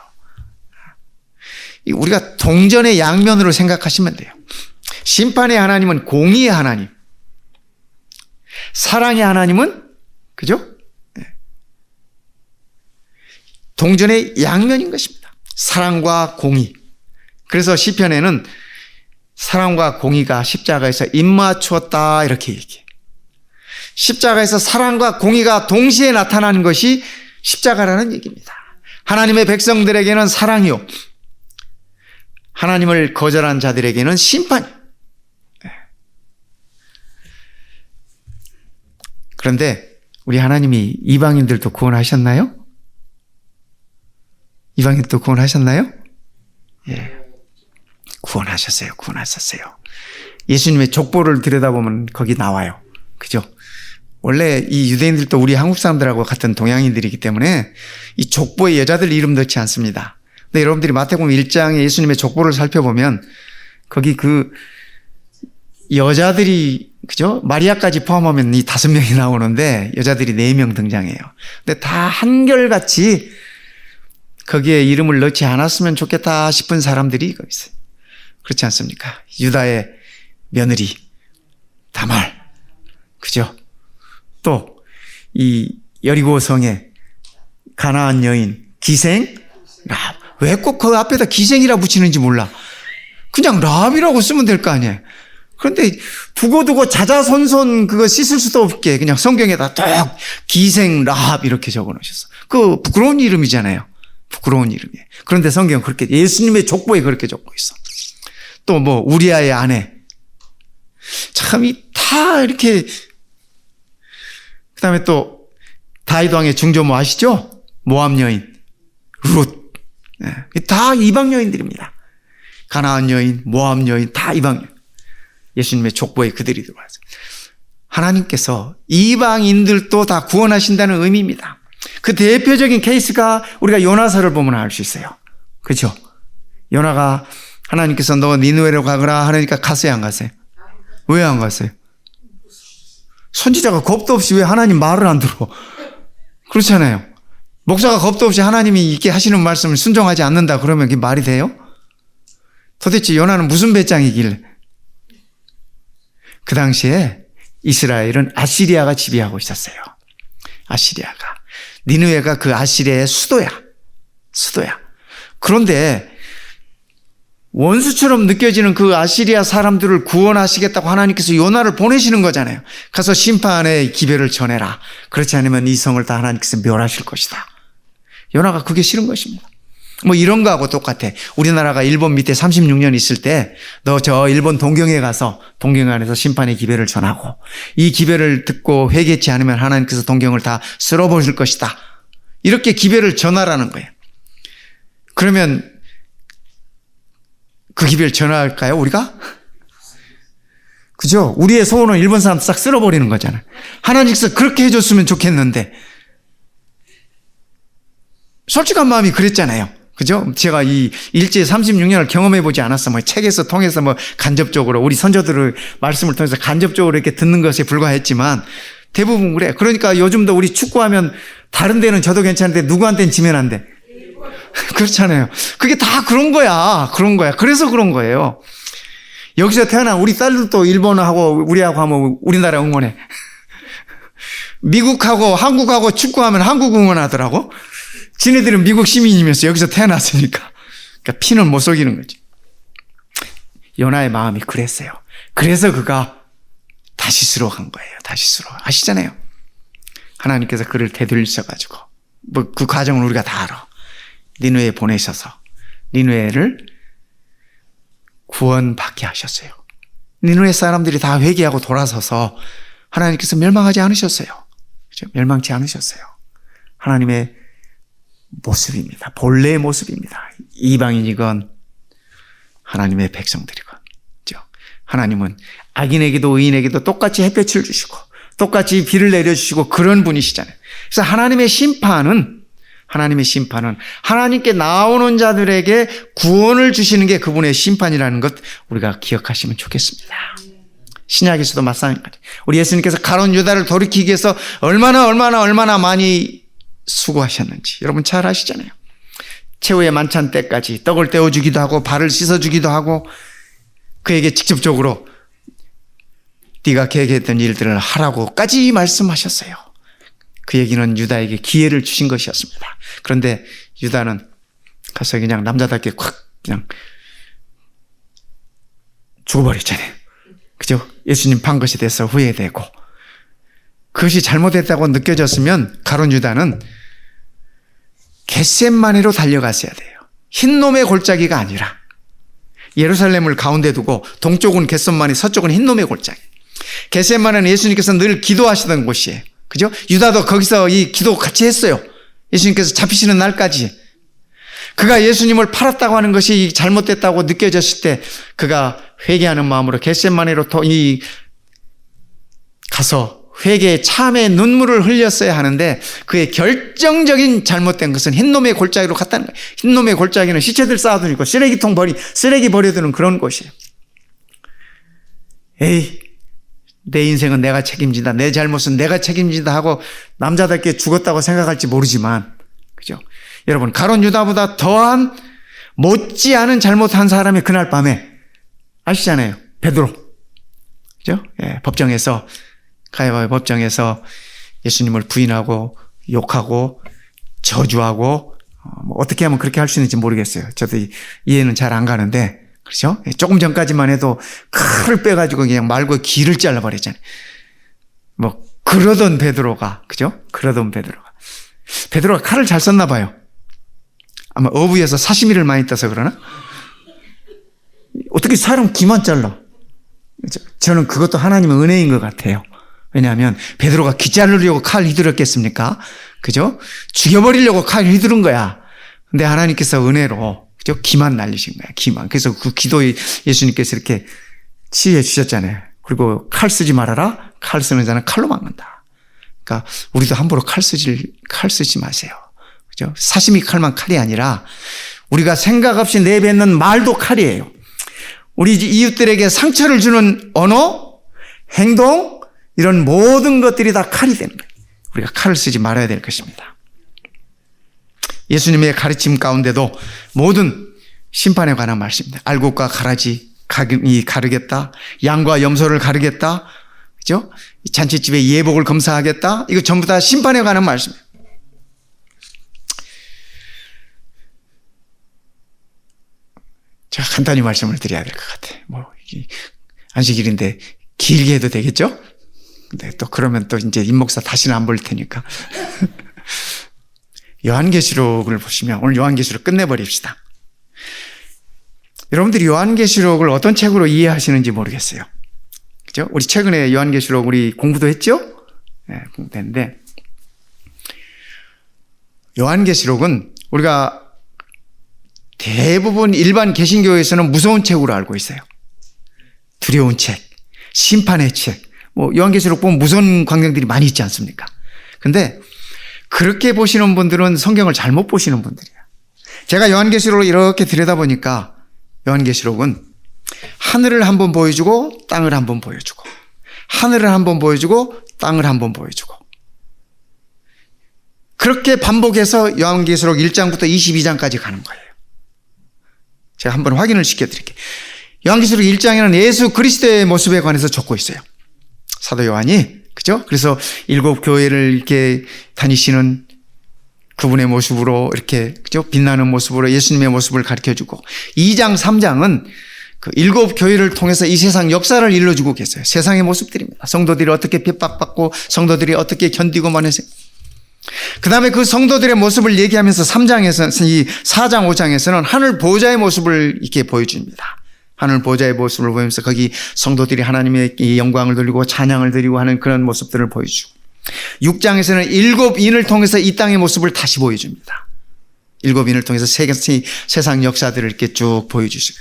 우리가 동전의 양면으로 생각하시면 돼요. 심판의 하나님은 공의의 하나님, 사랑의 하나님은, 그죠? 동전의 양면인 것입니다. 사랑과 공의. 그래서 시편에는 사랑과 공의가 십자가에서 입맞추었다 이렇게 얘기해요. 십자가에서 사랑과 공의가 동시에 나타나는 것이 십자가라는 얘기입니다. 하나님의 백성들에게는 사랑이요, 하나님을 거절한 자들에게는 심판이요. 그런데 우리 하나님이 이방인들도 구원하셨나요? 이방인도 구원하셨나요? 예. 구원하셨어요. 예수님의 족보를 들여다보면 거기 나와요. 그죠? 원래 이 유대인들도 우리 한국 사람들하고 같은 동양인들이기 때문에 이 족보에 여자들 이름 넣지 않습니다. 근데 여러분들이 마태복음 1장에 예수님의 족보를 살펴보면 거기 여자들이, 그죠? 마리아까지 포함하면 이 5명이 나오는데 여자들이 4명 등장해요. 근데 다 한결같이 거기에 이름을 넣지 않았으면 좋겠다 싶은 사람들이 거기 있어요. 그렇지 않습니까? 유다의 며느리 다말, 그죠? 또 이 여리고 성의 가나안 여인 기생 라합. 왜 꼭 그 앞에다 기생이라 붙이는지 몰라. 그냥 라합이라고 쓰면 될 거 아니에요. 그런데 두고두고 자자손손 그거 씻을 수도 없게 그냥 성경에다 딱 기생 라합 이렇게 적어놓으셨어. 그 부끄러운 이름이잖아요. 부끄러운 이름이에요. 그런데 성경은 그렇게, 예수님의 족보에 그렇게 적고 있어. 또 우리아의 아내. 참, 다 이렇게, 그 다음에 또, 다윗 왕의 중조모 아시죠? 모압 여인, 룻. 네. 다 이방 여인들입니다. 가나안 여인, 모압 여인, 다 이방 여인. 예수님의 족보에 그들이 들어왔어요. 하나님께서 이방인들도 다 구원하신다는 의미입니다. 그 대표적인 케이스가 우리가 요나서를 보면 알 수 있어요. 그렇죠? 요나가 하나님께서 너 니느웨로 가거라 하니까 갔어요, 안 갔어요? 왜 안 갔어요? 선지자가 겁도 없이 왜 하나님 말을 안 들어? 그렇잖아요. 목사가 겁도 없이 하나님이 있게 하시는 말씀을 순종하지 않는다 그러면 그게 말이 돼요? 도대체 요나는 무슨 배짱이길래? 그 당시에 이스라엘은 아시리아가 지배하고 있었어요. 아시리아가. 니느웨가 그 아시리아의 수도야. 그런데 원수처럼 느껴지는 그 아시리아 사람들을 구원하시겠다고 하나님께서 요나를 보내시는 거잖아요. 가서 심판의 기별을 전해라. 그렇지 않으면 이 성을 다 하나님께서 멸하실 것이다. 요나가 그게 싫은 것입니다. 뭐 이런 거하고 똑같아. 우리나라가 일본 밑에 36년 있을 때 너 저 일본 동경에 가서 동경 안에서 심판의 기별을 전하고 이 기별을 듣고 회개치 않으면 하나님께서 동경을 다 쓸어버릴 것이다. 이렇게 기별을 전하라는 거예요. 그러면 그 기별 전할까요, 우리가? 그죠? 우리의 소원은 일본 사람 싹 쓸어버리는 거잖아요. 하나님께서 그렇게 해줬으면 좋겠는데 솔직한 마음이 그랬잖아요. 그죠? 제가 이 일제 36년을 경험해보지 않았어. 뭐 책에서 통해서 뭐 간접적으로 우리 선조들의 말씀을 통해서 간접적으로 이렇게 듣는 것에 불과했지만 대부분 그래. 그러니까 요즘도 우리 축구하면 다른 데는 져도 괜찮은데 누구한테는 지면 안 돼. 그렇잖아요. 그게 다 그런 거야. 그래서 그런 거예요. 여기서 태어난 우리 딸들도 일본하고 우리하고 하면 우리나라 응원해. 미국하고 한국하고 축구하면 한국 응원하더라고. 지네들은 미국 시민이면서 여기서 태어났으니까. 그러니까 피는 못 속이는 거지. 요나의 마음이 그랬어요. 그래서 그가 다시스로 간 거예요. 다시스로. 아시잖아요. 하나님께서 그를 되돌리셔가지고 뭐 그 과정을 우리가 다 알아. 니느웨에 보내셔서 니느웨를 구원받게 하셨어요. 니느웨 사람들이 다 회개하고 돌아서서 하나님께서 멸망하지 않으셨어요. 그렇죠? 멸망치 않으셨어요. 하나님의 모습입니다. 본래의 모습입니다. 이방인이건 하나님의 백성들이건. 그렇죠? 하나님은 악인에게도 의인에게도 똑같이 햇볕을 주시고 똑같이 비를 내려주시고 그런 분이시잖아요. 그래서 하나님의 심판은 하나님께 나오는 자들에게 구원을 주시는 게 그분의 심판이라는 것 우리가 기억하시면 좋겠습니다. 신약에서도 마찬가지. 우리 예수님께서 가룟 유다를 돌이키기 위해서 얼마나 많이 수고하셨는지 여러분 잘 아시잖아요. 최후의 만찬 때까지 떡을 떼어주기도 하고 발을 씻어주기도 하고 그에게 직접적으로 네가 계획했던 일들을 하라고까지 말씀하셨어요. 그 얘기는 유다에게 기회를 주신 것이었습니다. 그런데 유다는 가서 그냥 남자답게 콱 그냥 죽어버렸잖아요. 그죠? 예수님 판 것에 대해서 후회되고 그것이 잘못했다고 느껴졌으면 가룟 유다는 겟세마네로 달려갔어야 돼요. 흰놈의 골짜기가 아니라 예루살렘을 가운데 두고 동쪽은 겟세마네, 서쪽은 흰놈의 골짜기. 겟세마네는 예수님께서 늘 기도하시던 곳이에요. 그죠? 유다도 거기서 이 기도 같이 했어요. 예수님께서 잡히시는 날까지. 그가 예수님을 팔았다고 하는 것이 잘못됐다고 느껴졌을 때 그가 회개하는 마음으로 겟세마네로 가서 회개의 참의 눈물을 흘렸어야 하는데 그의 결정적인 잘못된 것은 흰놈의 골짜기로 갔다는 거예요. 흰놈의 골짜기는 시체들 쌓아두니까 쓰레기 버려두는 그런 곳이에요. 에이, 내 인생은 내가 책임진다. 내 잘못은 내가 책임진다 하고 남자답게 죽었다고 생각할지 모르지만, 그죠? 여러분, 가룟 유다보다 더한 못지않은 잘못한 사람이 그날 밤에 아시잖아요. 베드로. 그죠? 예, 가야바의 법정에서 예수님을 부인하고 욕하고 저주하고 뭐 어떻게 하면 그렇게 할 수 있는지 모르겠어요. 저도 이해는 잘 안 가는데 그렇죠? 조금 전까지만 해도 칼을 빼가지고 그냥 말고 귀를 잘라버렸잖아요. 뭐 그러던 베드로가 그죠? 베드로가 칼을 잘 썼나 봐요. 아마 어부에서 사시미를 많이 떠서 그러나? 어떻게 사람 귀만 잘라? 저는 그것도 하나님의 은혜인 것 같아요. 왜냐하면 베드로가 귀 자르려고 칼 휘두르겠습니까? 그죠? 죽여버리려고 칼 휘두른 거야. 근데 하나님께서 은혜로 그죠? 귀만 날리신 거야. 귀만. 그래서 그 기도에 예수님께서 이렇게 치유해 주셨잖아요. 그리고 칼 쓰지 말아라. 칼 쓰는 자는 칼로 막는다. 그러니까 우리도 함부로 칼 쓰지 마세요. 그죠? 사시미 칼만 칼이 아니라 우리가 생각 없이 내뱉는 말도 칼이에요. 우리 이웃들에게 상처를 주는 언어, 행동, 이런 모든 것들이 다 칼이 되는 거예요. 우리가 칼을 쓰지 말아야 될 것입니다. 예수님의 가르침 가운데도 모든 심판에 관한 말씀입니다. 알곡과 가라지 가르겠다. 양과 염소를 가르겠다. 그죠? 잔치집에 예복을 검사하겠다. 이거 전부 다 심판에 관한 말씀이에요. 제가 간단히 말씀을 드려야 될 것 같아요. 안식일인데 길게 해도 되겠죠? 근데 또 그러면 또 이제 임목사 다시는 안 볼 테니까. 요한계시록을 보시면 오늘 요한계시록 끝내버립시다. 여러분들이 요한계시록을 어떤 책으로 이해하시는지 모르겠어요. 그죠? 우리 최근에 요한계시록 우리 공부도 했죠? 네, 공부했는데 요한계시록은 우리가 대부분 일반 개신교에서는 무서운 책으로 알고 있어요. 두려운 책, 심판의 책. 요한계시록 보면 무서운 광경들이 많이 있지 않습니까? 근데 그렇게 보시는 분들은 성경을 잘못 보시는 분들이에요. 제가 요한계시록을 이렇게 들여다보니까 요한계시록은 하늘을 한번 보여주고 땅을 한번 보여주고 하늘을 한번 보여주고 땅을 한번 보여주고 그렇게 반복해서 요한계시록 1장부터 22장까지 가는 거예요. 제가 한번 확인을 시켜드릴게요. 요한계시록 1장에는 예수 그리스도의 모습에 관해서 적고 있어요. 사도 요한이, 그죠? 그래서 7 교회를 이렇게 다니시는 그분의 모습으로 이렇게, 그죠? 빛나는 모습으로 예수님의 모습을 가르쳐 주고 2장, 3장은 그 7 교회를 통해서 이 세상 역사를 일러주고 계세요. 세상의 모습들입니다. 성도들이 어떻게 핍박받고 성도들이 어떻게 견디고만 해서 그 다음에 그 성도들의 모습을 얘기하면서 3장에서, 이 4장, 5장에서는 하늘 보호자의 모습을 이렇게 보여줍니다. 하늘 보호자의 모습을 보이면서 거기 성도들이 하나님의 영광을 돌리고 찬양을 드리고 하는 그런 모습들을 보여주고 6장에서는 7인을 통해서 이 땅의 모습을 다시 보여줍니다. 7인을 통해서 세상 역사들을 이렇게 쭉 보여주시고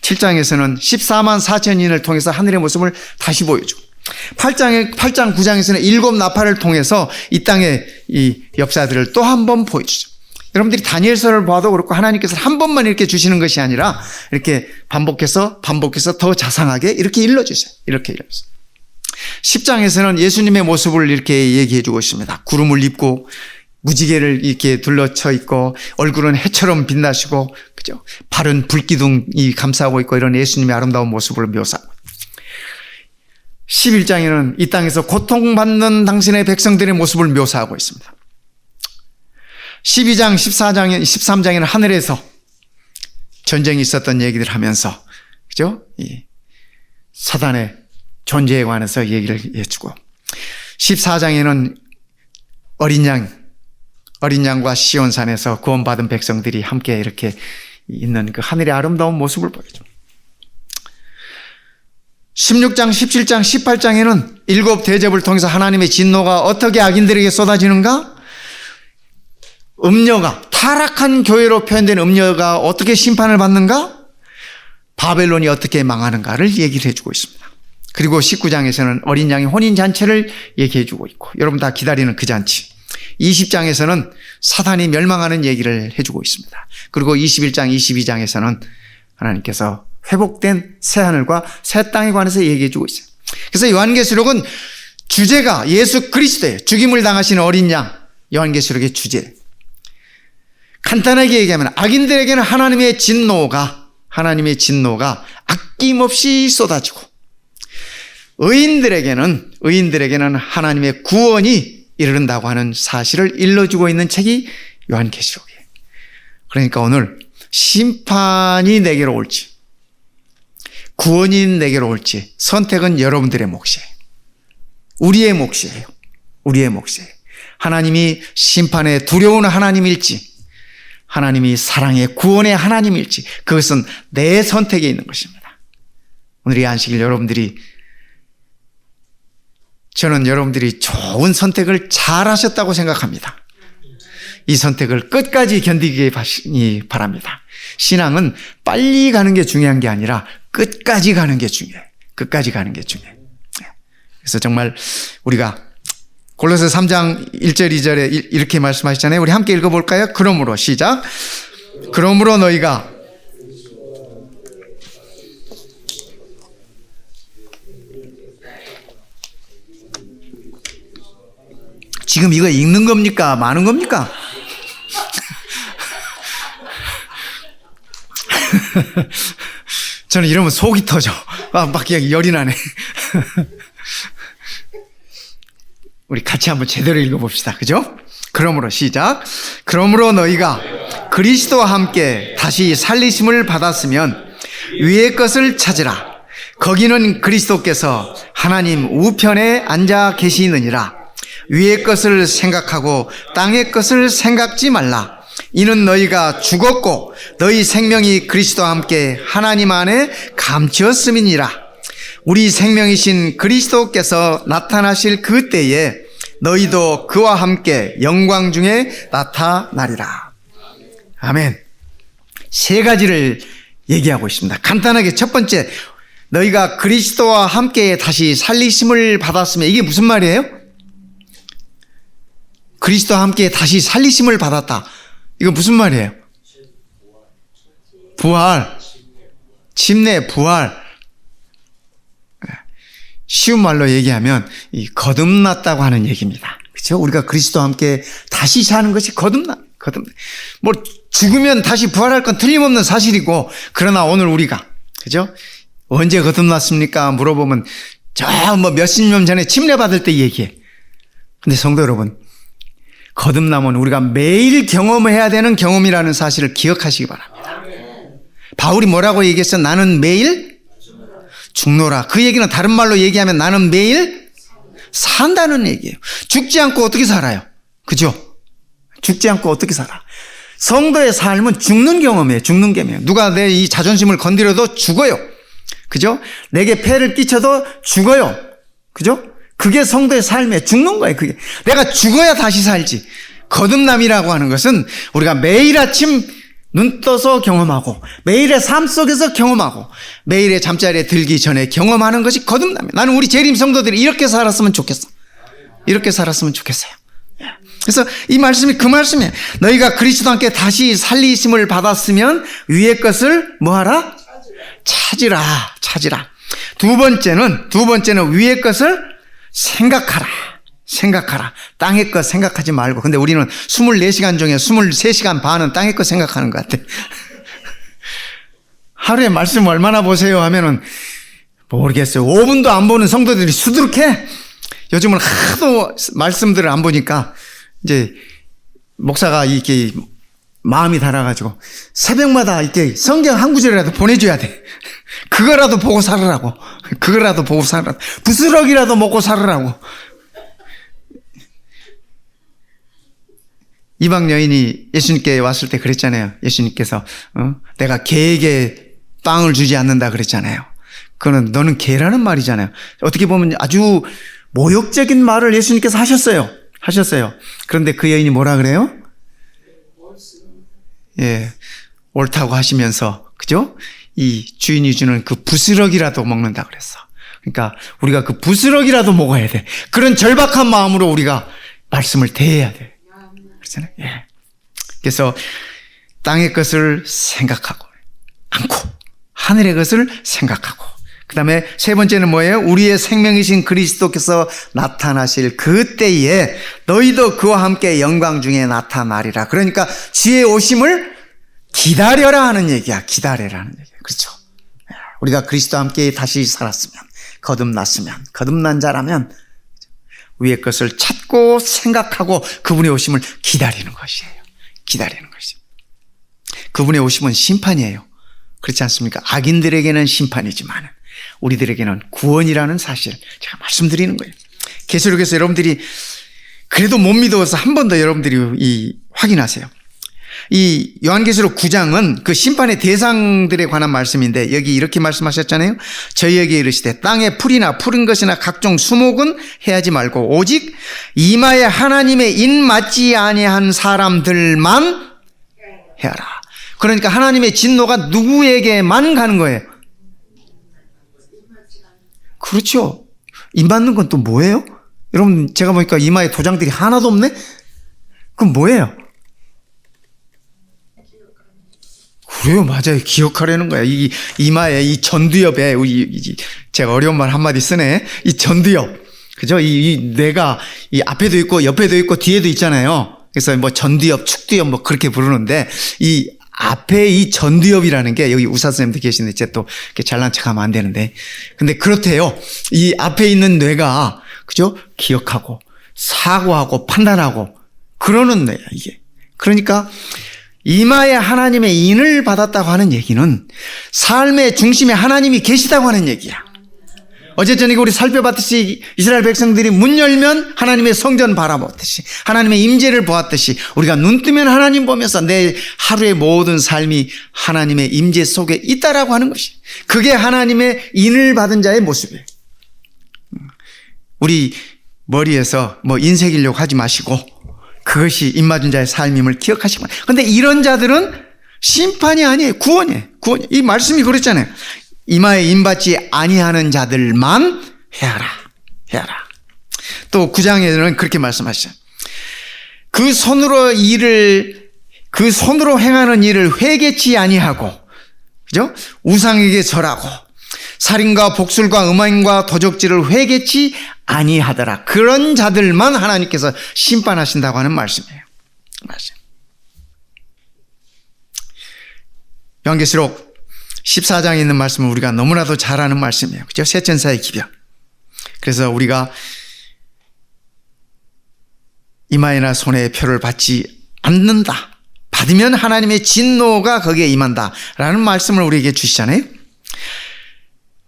7장에서는 14만 4천인을 통해서 하늘의 모습을 다시 보여주고 8장, 9장에서는 7 나팔을 통해서 이 땅의 이 역사들을 또 한 번 보여주죠. 여러분들이 다니엘서를 봐도 그렇고 하나님께서 한 번만 이렇게 주시는 것이 아니라 이렇게 반복해서 더 자상하게 이렇게 일러주세요. 이렇게 일러주세요. 10장에서는 예수님의 모습을 이렇게 얘기해 주고 있습니다. 구름을 입고 무지개를 이렇게 둘러쳐 있고 얼굴은 해처럼 빛나시고 그죠? 발은 불기둥이 감싸고 있고 이런 예수님의 아름다운 모습을 묘사하고 11장에는 이 땅에서 고통받는 당신의 백성들의 모습을 묘사하고 있습니다. 12장, 14장, 13장에는 하늘에서 전쟁이 있었던 얘기들 하면서, 그죠? 이 사단의 존재에 관해서 얘기를 해주고, 14장에는 어린 양과 시온산에서 구원받은 백성들이 함께 이렇게 있는 그 하늘의 아름다운 모습을 보여줘. 16장, 17장, 18장에는 7 대접을 통해서 하나님의 진노가 어떻게 악인들에게 쏟아지는가? 음녀가, 타락한 교회로 표현된 음녀가 어떻게 심판을 받는가? 바벨론이 어떻게 망하는가를 얘기를 해주고 있습니다. 그리고 19장에서는 어린 양의 혼인잔치를 얘기해주고 있고 여러분 다 기다리는 그 잔치. 20장에서는 사단이 멸망하는 얘기를 해주고 있습니다. 그리고 21장, 22장에서는 하나님께서 회복된 새하늘과 새 땅에 관해서 얘기해주고 있어요. 그래서 요한계시록은 주제가 예수 그리스도예요. 죽임을 당하신 어린 양, 요한계시록의 주제. 간단하게 얘기하면 악인들에게는 하나님의 진노가 아낌없이 쏟아지고 의인들에게는 하나님의 구원이 이르른다고 하는 사실을 일러주고 있는 책이 요한계시록이에요. 그러니까 오늘 심판이 내게로 올지 구원이 내게로 올지 선택은 여러분들의 몫이에요. 우리의 몫이에요. 하나님이 심판에 두려운 하나님일지 하나님이 사랑의 구원의 하나님일지 그것은 내 선택에 있는 것입니다. 오늘 이 안식일 저는 여러분들이 좋은 선택을 잘 하셨다고 생각합니다. 이 선택을 끝까지 견디기 바랍니다. 신앙은 빨리 가는 게 중요한 게 아니라 끝까지 가는 게 중요해요. 그래서 정말 우리가 골로새 3장 1절 2절에 이렇게 말씀하시잖아요. 우리 함께 읽어볼까요? 그러므로 시작. 그러므로 너희가 지금 이거 읽는 겁니까? 많은 겁니까? 저는 이러면 속이 터져. 막 그냥 열이 나네. 우리 같이 한번 제대로 읽어봅시다. 그죠? 그러므로 시작. 그러므로 너희가 그리스도와 함께 다시 살리심을 받았으면 위의 것을 찾으라. 거기는 그리스도께서 하나님 우편에 앉아 계시느니라. 위의 것을 생각하고 땅의 것을 생각지 말라. 이는 너희가 죽었고 너희 생명이 그리스도와 함께 하나님 안에 감추었음이니라. 우리 생명이신 그리스도께서 나타나실 그때에 너희도 그와 함께 영광 중에 나타나리라. 아멘. 세 가지를 얘기하고 있습니다. 간단하게 첫 번째, 너희가 그리스도와 함께 다시 살리심을 받았으면, 이게 무슨 말이에요? 그리스도와 함께 다시 살리심을 받았다. 이거 무슨 말이에요? 부활, 침례, 부활. 쉬운 말로 얘기하면 거듭났다고 하는 얘기입니다. 그렇죠? 우리가 그리스도와 함께 다시 사는 것이 거듭나. 뭐 죽으면 다시 부활할 건 틀림없는 사실이고, 그러나 오늘 우리가, 그죠? 언제 거듭났습니까? 물어보면 뭐 몇십 년 전에 침례받을 때 얘기해. 근데 성도 여러분, 거듭남은 우리가 매일 경험해야 되는 경험이라는 사실을 기억하시기 바랍니다. 바울이 뭐라고 얘기했어? 나는 매일 죽노라. 그 얘기는 다른 말로 얘기하면 나는 매일 산다는 얘기예요. 죽지 않고 어떻게 살아요? 그죠? 죽지 않고 어떻게 살아? 성도의 삶은 죽는 경험이에요. 죽는 경험이에요. 누가 내 이 자존심을 건드려도 죽어요. 그죠? 내게 폐를 끼쳐도 죽어요. 그죠? 그게 성도의 삶이에요. 죽는 거예요. 그게. 내가 죽어야 다시 살지. 거듭남이라고 하는 것은 우리가 매일 아침 눈 떠서 경험하고, 매일의 삶 속에서 경험하고, 매일의 잠자리에 들기 전에 경험하는 것이 거듭남이에요. 나는 우리 재림 성도들이 이렇게 살았으면 좋겠어. 이렇게 살았으면 좋겠어요. 그래서 이 말씀이 그 말씀이에요. 너희가 그리스도와 함께 다시 살리심을 받았으면 위의 것을 뭐하라? 찾으라. 두 번째는 위의 것을 생각하라. 땅의 것 생각하지 말고. 근데 우리는 24시간 중에 23시간 반은 땅의 것 생각하는 것 같아. 하루에 말씀 얼마나 보세요 하면은 모르겠어요. 5분도 안 보는 성도들이 수두룩해. 요즘은 하도 말씀들을 안 보니까 이제 목사가 이렇게 마음이 달아가지고 새벽마다 이렇게 성경 한 구절이라도 보내줘야 돼. 그거라도 보고 살으라고. 부스러기라도 먹고 살으라고. 이방 여인이 예수님께 왔을 때 그랬잖아요. 예수님께서 내가 개에게 빵을 주지 않는다 그랬잖아요. 그거는 너는 개라는 말이잖아요. 어떻게 보면 아주 모욕적인 말을 예수님께서 하셨어요. 그런데 그 여인이 뭐라 그래요? 예, 옳다고 하시면서, 그죠? 이 주인이 주는 그 부스러기라도 먹는다 그랬어. 그러니까 우리가 그 부스러기라도 먹어야 돼. 그런 절박한 마음으로 우리가 말씀을 대해야 돼. 그렇잖아요. 예. 그래서 땅의 것을 생각하고 않고 하늘의 것을 생각하고, 그 다음에 세 번째는 뭐예요? 우리의 생명이신 그리스도께서 나타나실 그때에 너희도 그와 함께 영광 중에 나타나리라. 그러니까 주의 오심을 기다려라 하는 얘기야. 기다려라는 얘기야. 그렇죠? 우리가 그리스도와 함께 다시 살았으면, 거듭난 자라면 위의 것을 찾고 생각하고 그분의 오심을 기다리는 것이에요. 그분의 오심은 심판이에요. 그렇지 않습니까? 악인들에게는 심판이지만 우리들에게는 구원이라는 사실 제가 말씀드리는 거예요. 계시록에서 여러분들이 그래도 못 믿어서 한 번 더 여러분들이 확인하세요. 이 요한계시록 9장은 그 심판의 대상들에 관한 말씀인데, 여기 이렇게 말씀하셨잖아요. 저희에게 이르시되 땅에 풀이나 푸른 것이나 각종 수목은 해하지 말고 오직 이마에 하나님의 인 맞지 아니한 사람들만 해하라. 그러니까 하나님의 진노가 누구에게만 가는 거예요? 그렇죠. 인 맞는 건 또 뭐예요? 여러분, 제가 보니까 이마에 도장들이 하나도 없네? 그건 뭐예요? 그래요, 맞아요. 기억하려는 거야. 이 이마에 이 전두엽에, 제가 어려운 말 한마디 쓰네. 이 전두엽. 그죠? 이 뇌가 이 앞에도 있고 옆에도 있고 뒤에도 있잖아요. 그래서 뭐 전두엽, 축두엽 뭐 그렇게 부르는데, 이 앞에 이 전두엽이라는 게, 여기 의사 선생님도 계시는데 제가 또 이렇게 잘난 척하면 안 되는데, 근데 그렇대요. 이 앞에 있는 뇌가, 그죠? 기억하고 사고하고 판단하고 그러는 뇌야, 이게. 그러니까 이마에 하나님의 인을 받았다고 하는 얘기는 삶의 중심에 하나님이 계시다고 하는 얘기야. 어제 저녁에 우리 살펴봤듯이 이스라엘 백성들이 문 열면 하나님의 성전 바라보듯이, 하나님의 임재를 보았듯이, 우리가 눈 뜨면 하나님 보면서 내 하루의 모든 삶이 하나님의 임재 속에 있다라고 하는 것이, 그게 하나님의 인을 받은 자의 모습이에요. 우리 머리에서 뭐 인새기려고 하지 마시고, 그것이 인맞은 자의 삶임을 기억하시면. 근데 이런 자들은 심판이 아니에요. 구원이에요. 구원이에요. 이 말씀이 그랬잖아요. 이마에 인받지 아니하는 자들만 해하라. 또 9장에는 그렇게 말씀하시죠. 그 손으로 행하는 일을 회개치 아니하고, 그죠? 우상에게 절하고, 살인과 복술과 음행과 도적질을 회개치 아니하더라. 그런 자들만 하나님께서 심판하신다고 하는 말씀이에요. 요한계시록 14장에 있는 말씀은 우리가 너무나도 잘 아는 말씀이에요. 그죠? 세 천사의 기별. 그래서 우리가 이마에나 손에 표를 받지 않는다. 받으면 하나님의 진노가 거기에 임한다. 라는 말씀을 우리에게 주시잖아요.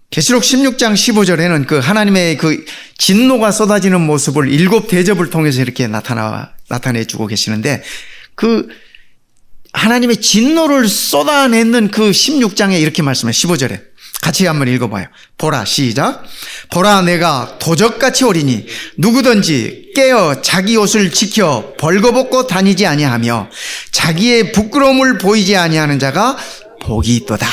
계시록 16장 15절에는 그 하나님의 그 진노가 쏟아지는 모습을 7 대접을 통해서 이렇게 나타내 주고 계시는데, 그 하나님의 진노를 쏟아내는 그 16장에 이렇게 말씀해요. 15절에 같이 한번 읽어봐요. 보라, 시작. 보라, 내가 도적같이 오리니 누구든지 깨어 자기 옷을 지켜 벌거벗고 다니지 아니하며 자기의 부끄러움을 보이지 아니하는 자가 복이 있도다.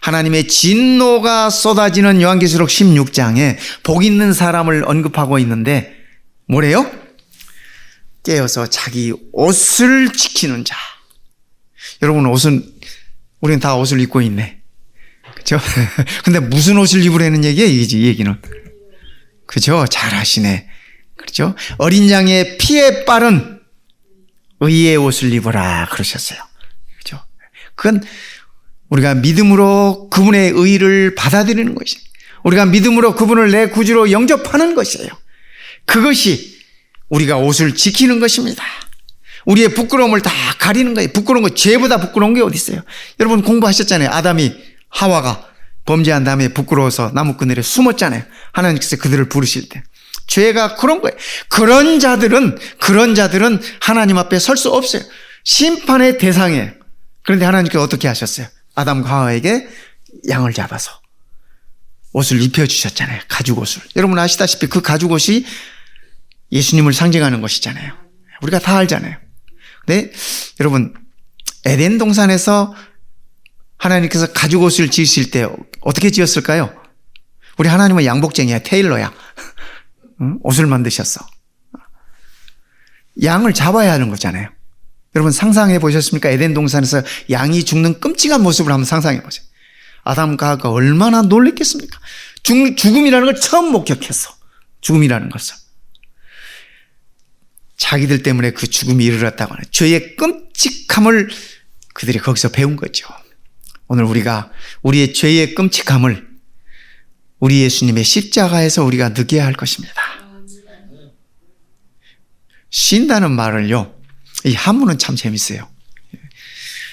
하나님의 진노가 쏟아지는 요한계시록 16장에 복 있는 사람을 언급하고 있는데, 뭐래요? 깨어서 자기 옷을 지키는 자. 여러분, 우리는 다 옷을 입고 있네. 그죠? 근데 무슨 옷을 입으라는 얘기예요, 이 얘기는. 그죠? 잘 아시네. 그렇죠? 어린 양의 피에 빠른 의의 옷을 입어라 그러셨어요. 그죠? 그건 우리가 믿음으로 그분의 의를 받아들이는 것이에요. 우리가 믿음으로 그분을 내 구주로 영접하는 것이에요. 그것이 우리가 옷을 지키는 것입니다. 우리의 부끄러움을 다 가리는 거예요. 부끄러운 거, 죄보다 부끄러운 게 어디 있어요? 여러분 공부하셨잖아요. 아담이 하와가 범죄한 다음에 부끄러워서 나무그늘에 숨었잖아요. 하나님께서 그들을 부르실 때. 죄가 그런 거예요. 그런 자들은 하나님 앞에 설 수 없어요. 심판의 대상이에요. 그런데 하나님께서 어떻게 하셨어요? 아담과 하와에게 양을 잡아서 옷을 입혀주셨잖아요. 가죽옷을. 여러분 아시다시피 그 가죽옷이 예수님을 상징하는 것이잖아요. 우리가 다 알잖아요. 근데 여러분, 에덴 동산에서 하나님께서 가죽옷을 지으실 때 어떻게 지었을까요? 우리 하나님은 양복쟁이야, 테일러야. 옷을 만드셨어. 양을 잡아야 하는 거잖아요. 여러분 상상해 보셨습니까? 에덴 동산에서 양이 죽는 끔찍한 모습을 한번 상상해 보세요. 아담과 하와가 얼마나 놀랬겠습니까? 죽음이라는 걸 처음 목격했어. 죽음이라는 것을. 자기들 때문에 그 죽음이 이르렀다고 하는 죄의 끔찍함을 그들이 거기서 배운 거죠. 오늘 우리가 우리의 죄의 끔찍함을 우리 예수님의 십자가에서 우리가 느껴야 할 것입니다. 쉰다는 말을요, 이 한문은 참 재밌어요.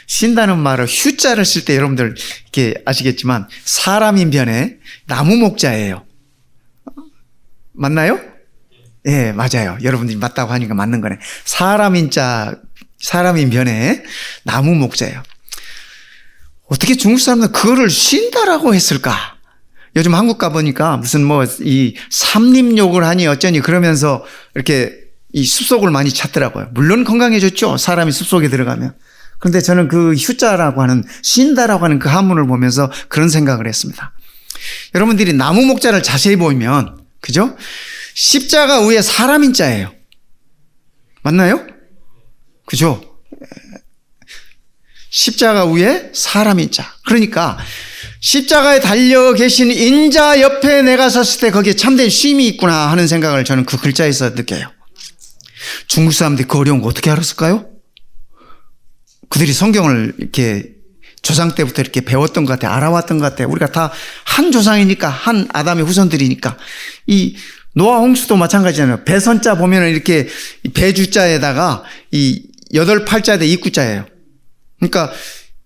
쉰다는 말을 휴자를 쓸 때 여러분들 이렇게 아시겠지만 사람인 변에 나무 목자예요. 맞나요? 예, 맞아요. 여러분들이 맞다고 하니까 맞는 거네. 사람인 변에 나무 목자예요. 어떻게 중국 사람들은 그거를 쉰다라고 했을까? 요즘 한국 가보니까 무슨 이 삼림욕을 하니 어쩌니 그러면서 이렇게 이 숲속을 많이 찾더라고요. 물론 건강해졌죠. 사람이 숲속에 들어가면. 그런데 저는 그 휴자라고 하는, 쉰다라고 하는 그 한문을 보면서 그런 생각을 했습니다. 여러분들이 나무 목자를 자세히 보면, 그죠? 십자가 위에 사람인 자예요. 맞나요? 그죠? 십자가 위에 사람인 자. 그러니까 십자가에 달려 계신 인자 옆에 내가 섰을 때 거기에 참된 쉼이 있구나 하는 생각을 저는 그 글자에서 느껴요. 중국 사람들이 그 어려운 거 어떻게 알았을까요? 그들이 성경을 이렇게 조상 때부터 이렇게 배웠던 것 같아. 알아왔던 것 같아. 우리가 다 한 조상이니까, 한 아담의 후손들이니까. 이 노아 홍수도 마찬가지잖아요. 배선자 보면은 이렇게 배주자에다가 이 8팔자에 입구자예요. 그러니까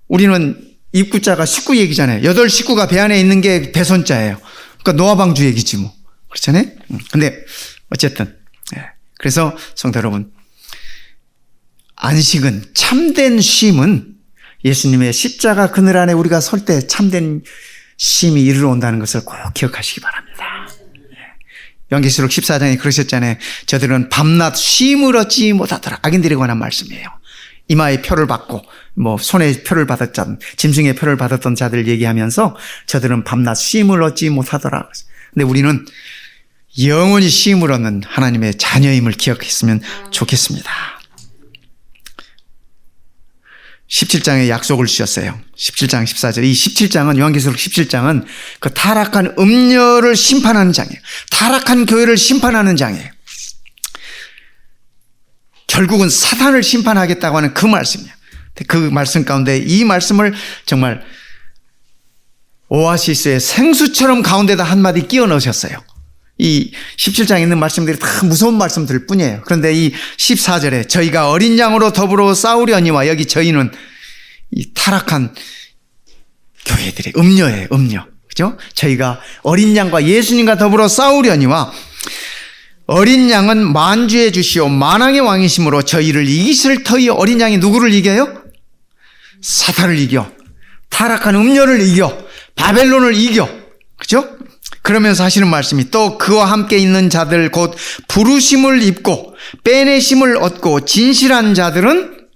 우리는 입구자가 식구 얘기잖아요. 8식구가 배 안에 있는 게 배선자예요. 그러니까 노아방주 얘기지 뭐. 그렇잖아요? 근데 어쨌든. 그래서 성도 여러분, 안식은, 참된 쉼은 예수님의 십자가 그늘 안에 우리가 설 때 참된 쉼이 이르러 온다는 것을 꼭 기억하시기 바랍니다. 요한계시록 14장에 그러셨잖아요. 저들은 밤낮 쉼을 얻지 못하더라. 악인들에 관한 말씀이에요. 이마에 표를 받고 뭐 손에 표를 받았던, 짐승의 표를 받았던 자들 얘기하면서 저들은 밤낮 쉼을 얻지 못하더라. 근데 우리는 영원히 쉼을 얻는 하나님의 자녀임을 기억했으면 좋겠습니다. 17장에 약속을 주셨어요. 17장 14절. 이 17장은, 요한계시록 17장은 그 타락한 음녀를 심판하는 장이에요. 타락한 교회를 심판하는 장이에요. 결국은 사탄을 심판하겠다고 하는 그 말씀이에요. 그 말씀 가운데 이 말씀을 정말 오아시스의 생수처럼 가운데다 한마디 끼워 넣으셨어요. 이 17장에 있는 말씀들이 다 무서운 말씀들 뿐이에요. 그런데 이 14절에 저희가 어린 양으로 더불어 싸우려니와, 여기 저희는 이 타락한 교회들의 음녀예요. 음녀. 그죠? 저희가 어린 양과 예수님과 더불어 싸우려니와, 어린 양은 만주의 주시오 만왕의 왕이심으로 저희를 이기실 터이. 어린 양이 누구를 이겨요? 사탄을 이겨. 타락한 음녀를 이겨. 바벨론을 이겨. 그죠? 그러면서 하시는 말씀이, 또 그와 함께 있는 자들 곧 부르심을 입고 빼내심을 얻고 진실한 자들은,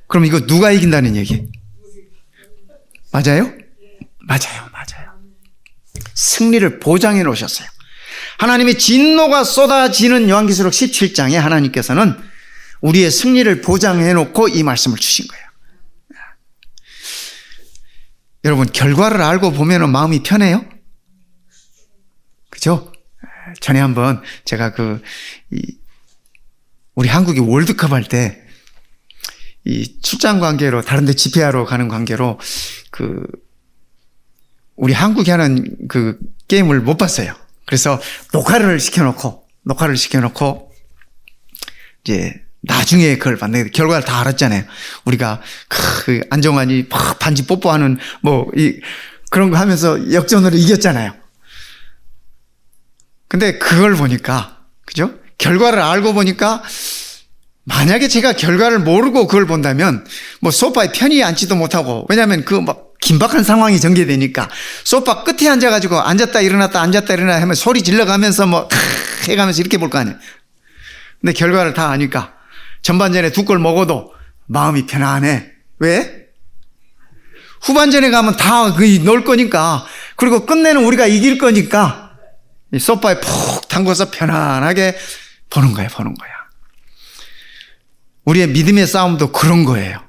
그럼 이거 누가 이긴다는 얘기? 맞아요? 맞아요. 승리를 보장해 놓으셨어요. 하나님의 진노가 쏟아지는 요한계시록 17장에 하나님께서는 우리의 승리를 보장해 놓고 이 말씀을 주신 거예요. 여러분, 결과를 알고 보면 마음이 편해요? 그죠? 전에 한번 제가 우리 한국이 월드컵 할 때 이 출장 관계로 다른 데 집회하러 가는 관계로 우리 한국이 하는 그 게임을 못 봤어요. 그래서 녹화를 시켜놓고 이제 나중에 그걸 봤는데 결과를 다 알았잖아요. 우리가 안정환이 막 반지 뽀뽀하는 그런 거 하면서 역전으로 이겼잖아요. 근데 그걸 보니까, 그죠? 결과를 알고 보니까, 만약에 제가 결과를 모르고 그걸 본다면, 소파에 편히 앉지도 못하고, 왜냐면 긴박한 상황이 전개되니까, 소파 끝에 앉아가지고, 앉았다 일어났다 하면 소리 질러가면서 해가면서 이렇게 볼 거 아니에요. 근데 결과를 다 아니까, 전반전에 2골 먹어도 마음이 편안해. 왜? 후반전에 가면 다 넣을 거니까, 그리고 끝내는 우리가 이길 거니까, 이 소파에 푹 담궈서 편안하게 보는 거야. 우리의 믿음의 싸움도 그런 거예요.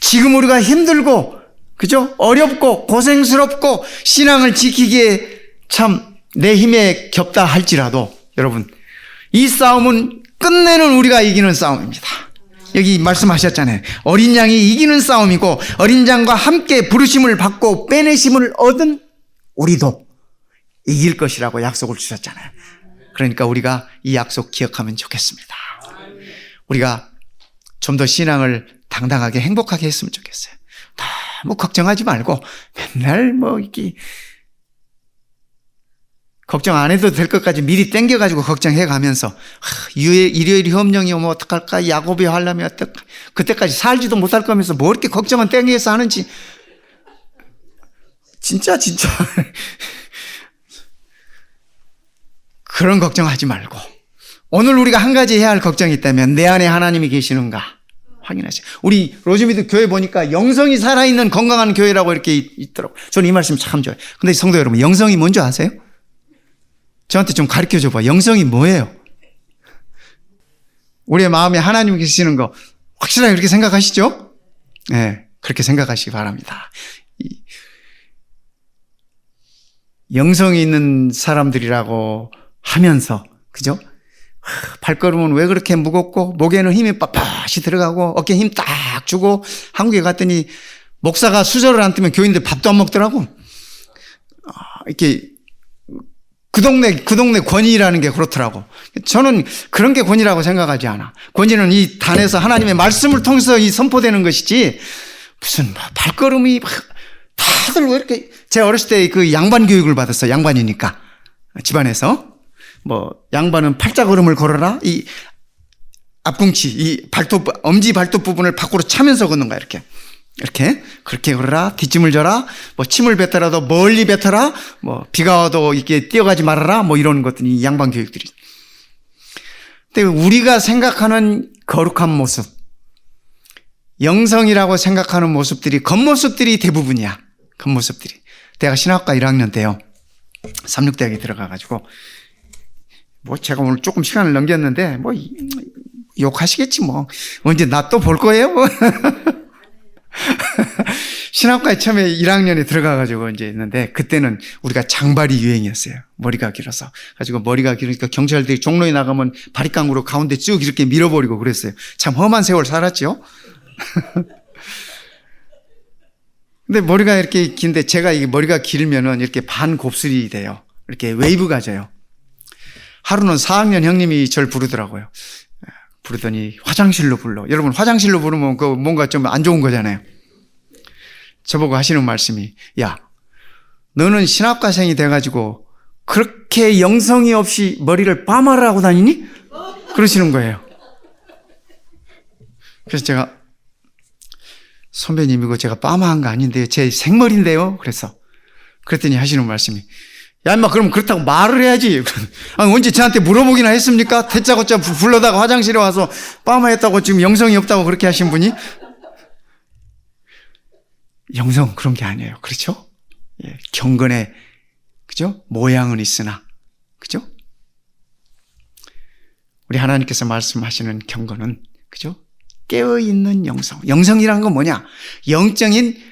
지금 우리가 힘들고, 그죠? 어렵고, 고생스럽고, 신앙을 지키기에 참 내 힘에 겹다 할지라도, 여러분, 이 싸움은 끝내는 우리가 이기는 싸움입니다. 여기 말씀하셨잖아요. 어린 양이 이기는 싸움이고, 어린 양과 함께 부르심을 받고 빼내심을 얻은 우리도 이길 것이라고 약속을 주셨잖아요. 그러니까 우리가 이 약속 기억하면 좋겠습니다. 우리가 좀 더 신앙을 당당하게 행복하게 했으면 좋겠어요. 너무 걱정하지 말고 맨날 이렇게 걱정 안 해도 될 것까지 미리 땡겨가지고 걱정해 가면서 일요일이 협령이 오면 어떡할까, 야곱이 하려면 어떡할까, 그때까지 살지도 못할 거면서 뭐 이렇게 걱정은 땡겨서 하는지. 진짜 그런 걱정하지 말고, 오늘 우리가 한 가지 해야 할 걱정이 있다면 내 안에 하나님이 계시는가 확인하세요. 우리 로즈미드 교회 보니까 영성이 살아있는 건강한 교회라고 이렇게 있더라고요. 저는 이 말씀 참 좋아요. 근데 성도 여러분, 영성이 뭔지 아세요? 저한테 좀 가르쳐 줘봐. 영성이 뭐예요? 우리의 마음에 하나님이 계시는 거 확실하게 그렇게 생각하시죠? 네, 그렇게 생각하시기 바랍니다. 영성이 있는 사람들이라고 하면서, 그죠? 발걸음은 왜 그렇게 무겁고 목에는 힘이 빳빳이 들어가고 어깨에 힘 딱 주고 한국에 갔더니 목사가 수저를 안 뜨면 교인들 밥도 안 먹더라고. 이렇게 그 동네 권위라는 게 그렇더라고. 저는 그런 게 권위라고 생각하지 않아. 권위는 이 단에서 하나님의 말씀을 통해서 이 선포되는 것이지 무슨 발걸음이 다들 왜 이렇게. 제가 어렸을 때 그 양반 교육을 받았어요. 양반이니까 집안에서 양반은 팔자걸음을 걸어라. 이 앞꿈치, 이 엄지 발톱 부분을 밖으로 차면서 걷는 거야. 이렇게 그렇게 걸어라. 뒷짐을 져라. 침을 뱉더라도 멀리 뱉어라. 비가 와도 이렇게 뛰어가지 말아라. 이런 것들이 양반 교육들이. 근데 우리가 생각하는 거룩한 모습, 영성이라고 생각하는 모습들이 겉모습들이 대부분이야. 겉모습들이. 내가 신학과 1학년 때요. 삼육대학에 들어가가지고 제가 오늘 조금 시간을 넘겼는데 욕하시겠지 언제 나 또 볼 거예요 신학과에 처음에 1학년에 들어가가지고 이제 있는데 그때는 우리가 장발이 유행이었어요. 머리가 길어서. 가지고 머리가 길으니까 경찰들이 종로에 나가면 바리깡으로 가운데 쭉 이렇게 밀어버리고 그랬어요. 참 험한 세월 살았죠. 근데 머리가 이렇게 긴데 제가 이게 머리가 길면은 이렇게 반 곱슬이 돼요. 이렇게 웨이브가 져요. 하루는 4학년 형님이 절 부르더라고요. 부르더니 화장실로 불러. 여러분 화장실로 부르면 그 뭔가 좀 안 좋은 거잖아요. 저보고 하시는 말씀이 야 너는 신학과생이 돼가지고 그렇게 영성이 없이 머리를 파마를 하고 다니니? 그러시는 거예요. 그래서 제가 선배님 이거 제가 파마한 거 아닌데요. 제 생머리인데요. 그랬더니 하시는 말씀이 야 인마 그럼 그렇다고 말을 해야지. 아니, 언제 저한테 물어보기나 했습니까? 대짜고짜 불러다가 화장실에 와서 파마했다고 지금 영성이 없다고 그렇게 하신 분이? 영성 그런 게 아니에요. 그렇죠? 예, 경건의 그죠? 모양은 있으나 그죠? 우리 하나님께서 말씀하시는 경건은 그죠? 깨어있는 영성. 영성이라는 건 뭐냐? 영적인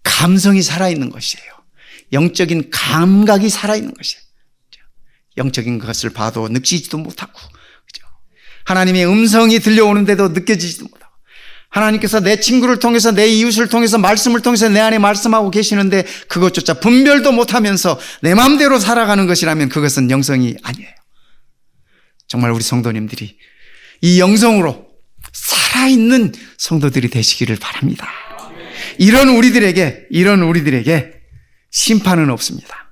감성이 살아있는 것이에요. 영적인 감각이 살아있는 것이에요. 영적인 것을 봐도 느끼지도 못하고 그죠? 하나님의 음성이 들려오는데도 느껴지지도 못하고 하나님께서 내 친구를 통해서 내 이웃을 통해서 말씀을 통해서 내 안에 말씀하고 계시는데 그것조차 분별도 못하면서 내 마음대로 살아가는 것이라면 그것은 영성이 아니에요. 정말 우리 성도님들이 이 영성으로 살아있는 성도들이 되시기를 바랍니다. 이런 우리들에게 심판은 없습니다.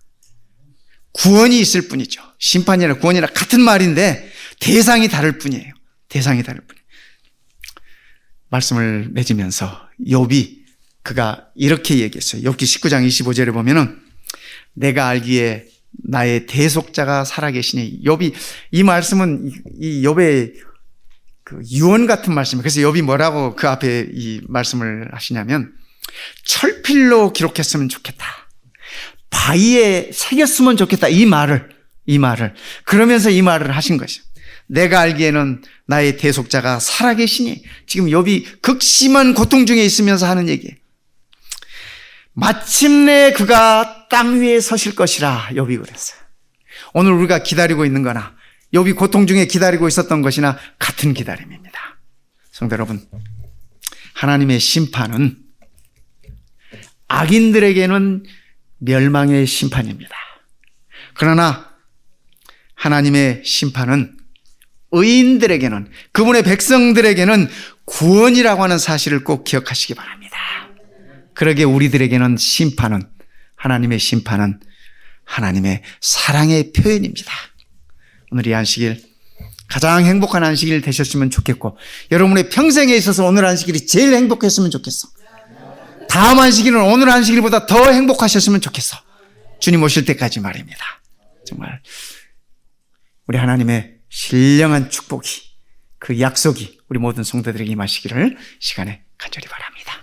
구원이 있을 뿐이죠. 심판이나 구원이나 같은 말인데 대상이 다를 뿐이에요. 대상이 다를 뿐이에요. 말씀을 맺으면서 욥이 그가 이렇게 얘기했어요. 욥기 19장 25절에 보면은 내가 알기에 나의 대속자가 살아계시니. 욥이 이 말씀은 이 욥의 그 유언 같은 말씀이에요. 그래서 욥이 뭐라고 그 앞에 이 말씀을 하시냐면 철필로 기록했으면 좋겠다. 바위에 새겼으면 좋겠다. 이 말을 그러면서 이 말을 하신 것이죠. 내가 알기에는 나의 대속자가 살아계시니. 지금 욥이 극심한 고통 중에 있으면서 하는 얘기예요. 마침내 그가 땅 위에 서실 것이라 욥이 그랬어요. 오늘 우리가 기다리고 있는 거나 욥이 고통 중에 기다리고 있었던 것이나 같은 기다림입니다. 성도 여러분, 하나님의 심판은 악인들에게는 멸망의 심판입니다. 그러나 하나님의 심판은 의인들에게는, 그분의 백성들에게는 구원이라고 하는 사실을 꼭 기억하시기 바랍니다. 그러기에 우리들에게는 하나님의 심판은 하나님의 사랑의 표현입니다. 오늘 이 안식일 가장 행복한 안식일 되셨으면 좋겠고, 여러분의 평생에 있어서 오늘 안식일이 제일 행복했으면 좋겠어. 다음 안식일은 오늘 안식일보다 더 행복하셨으면 좋겠어. 주님 오실 때까지 말입니다. 정말 우리 하나님의 신령한 축복이, 그 약속이 우리 모든 성도들에게 임하시기를 시간에 간절히 바랍니다.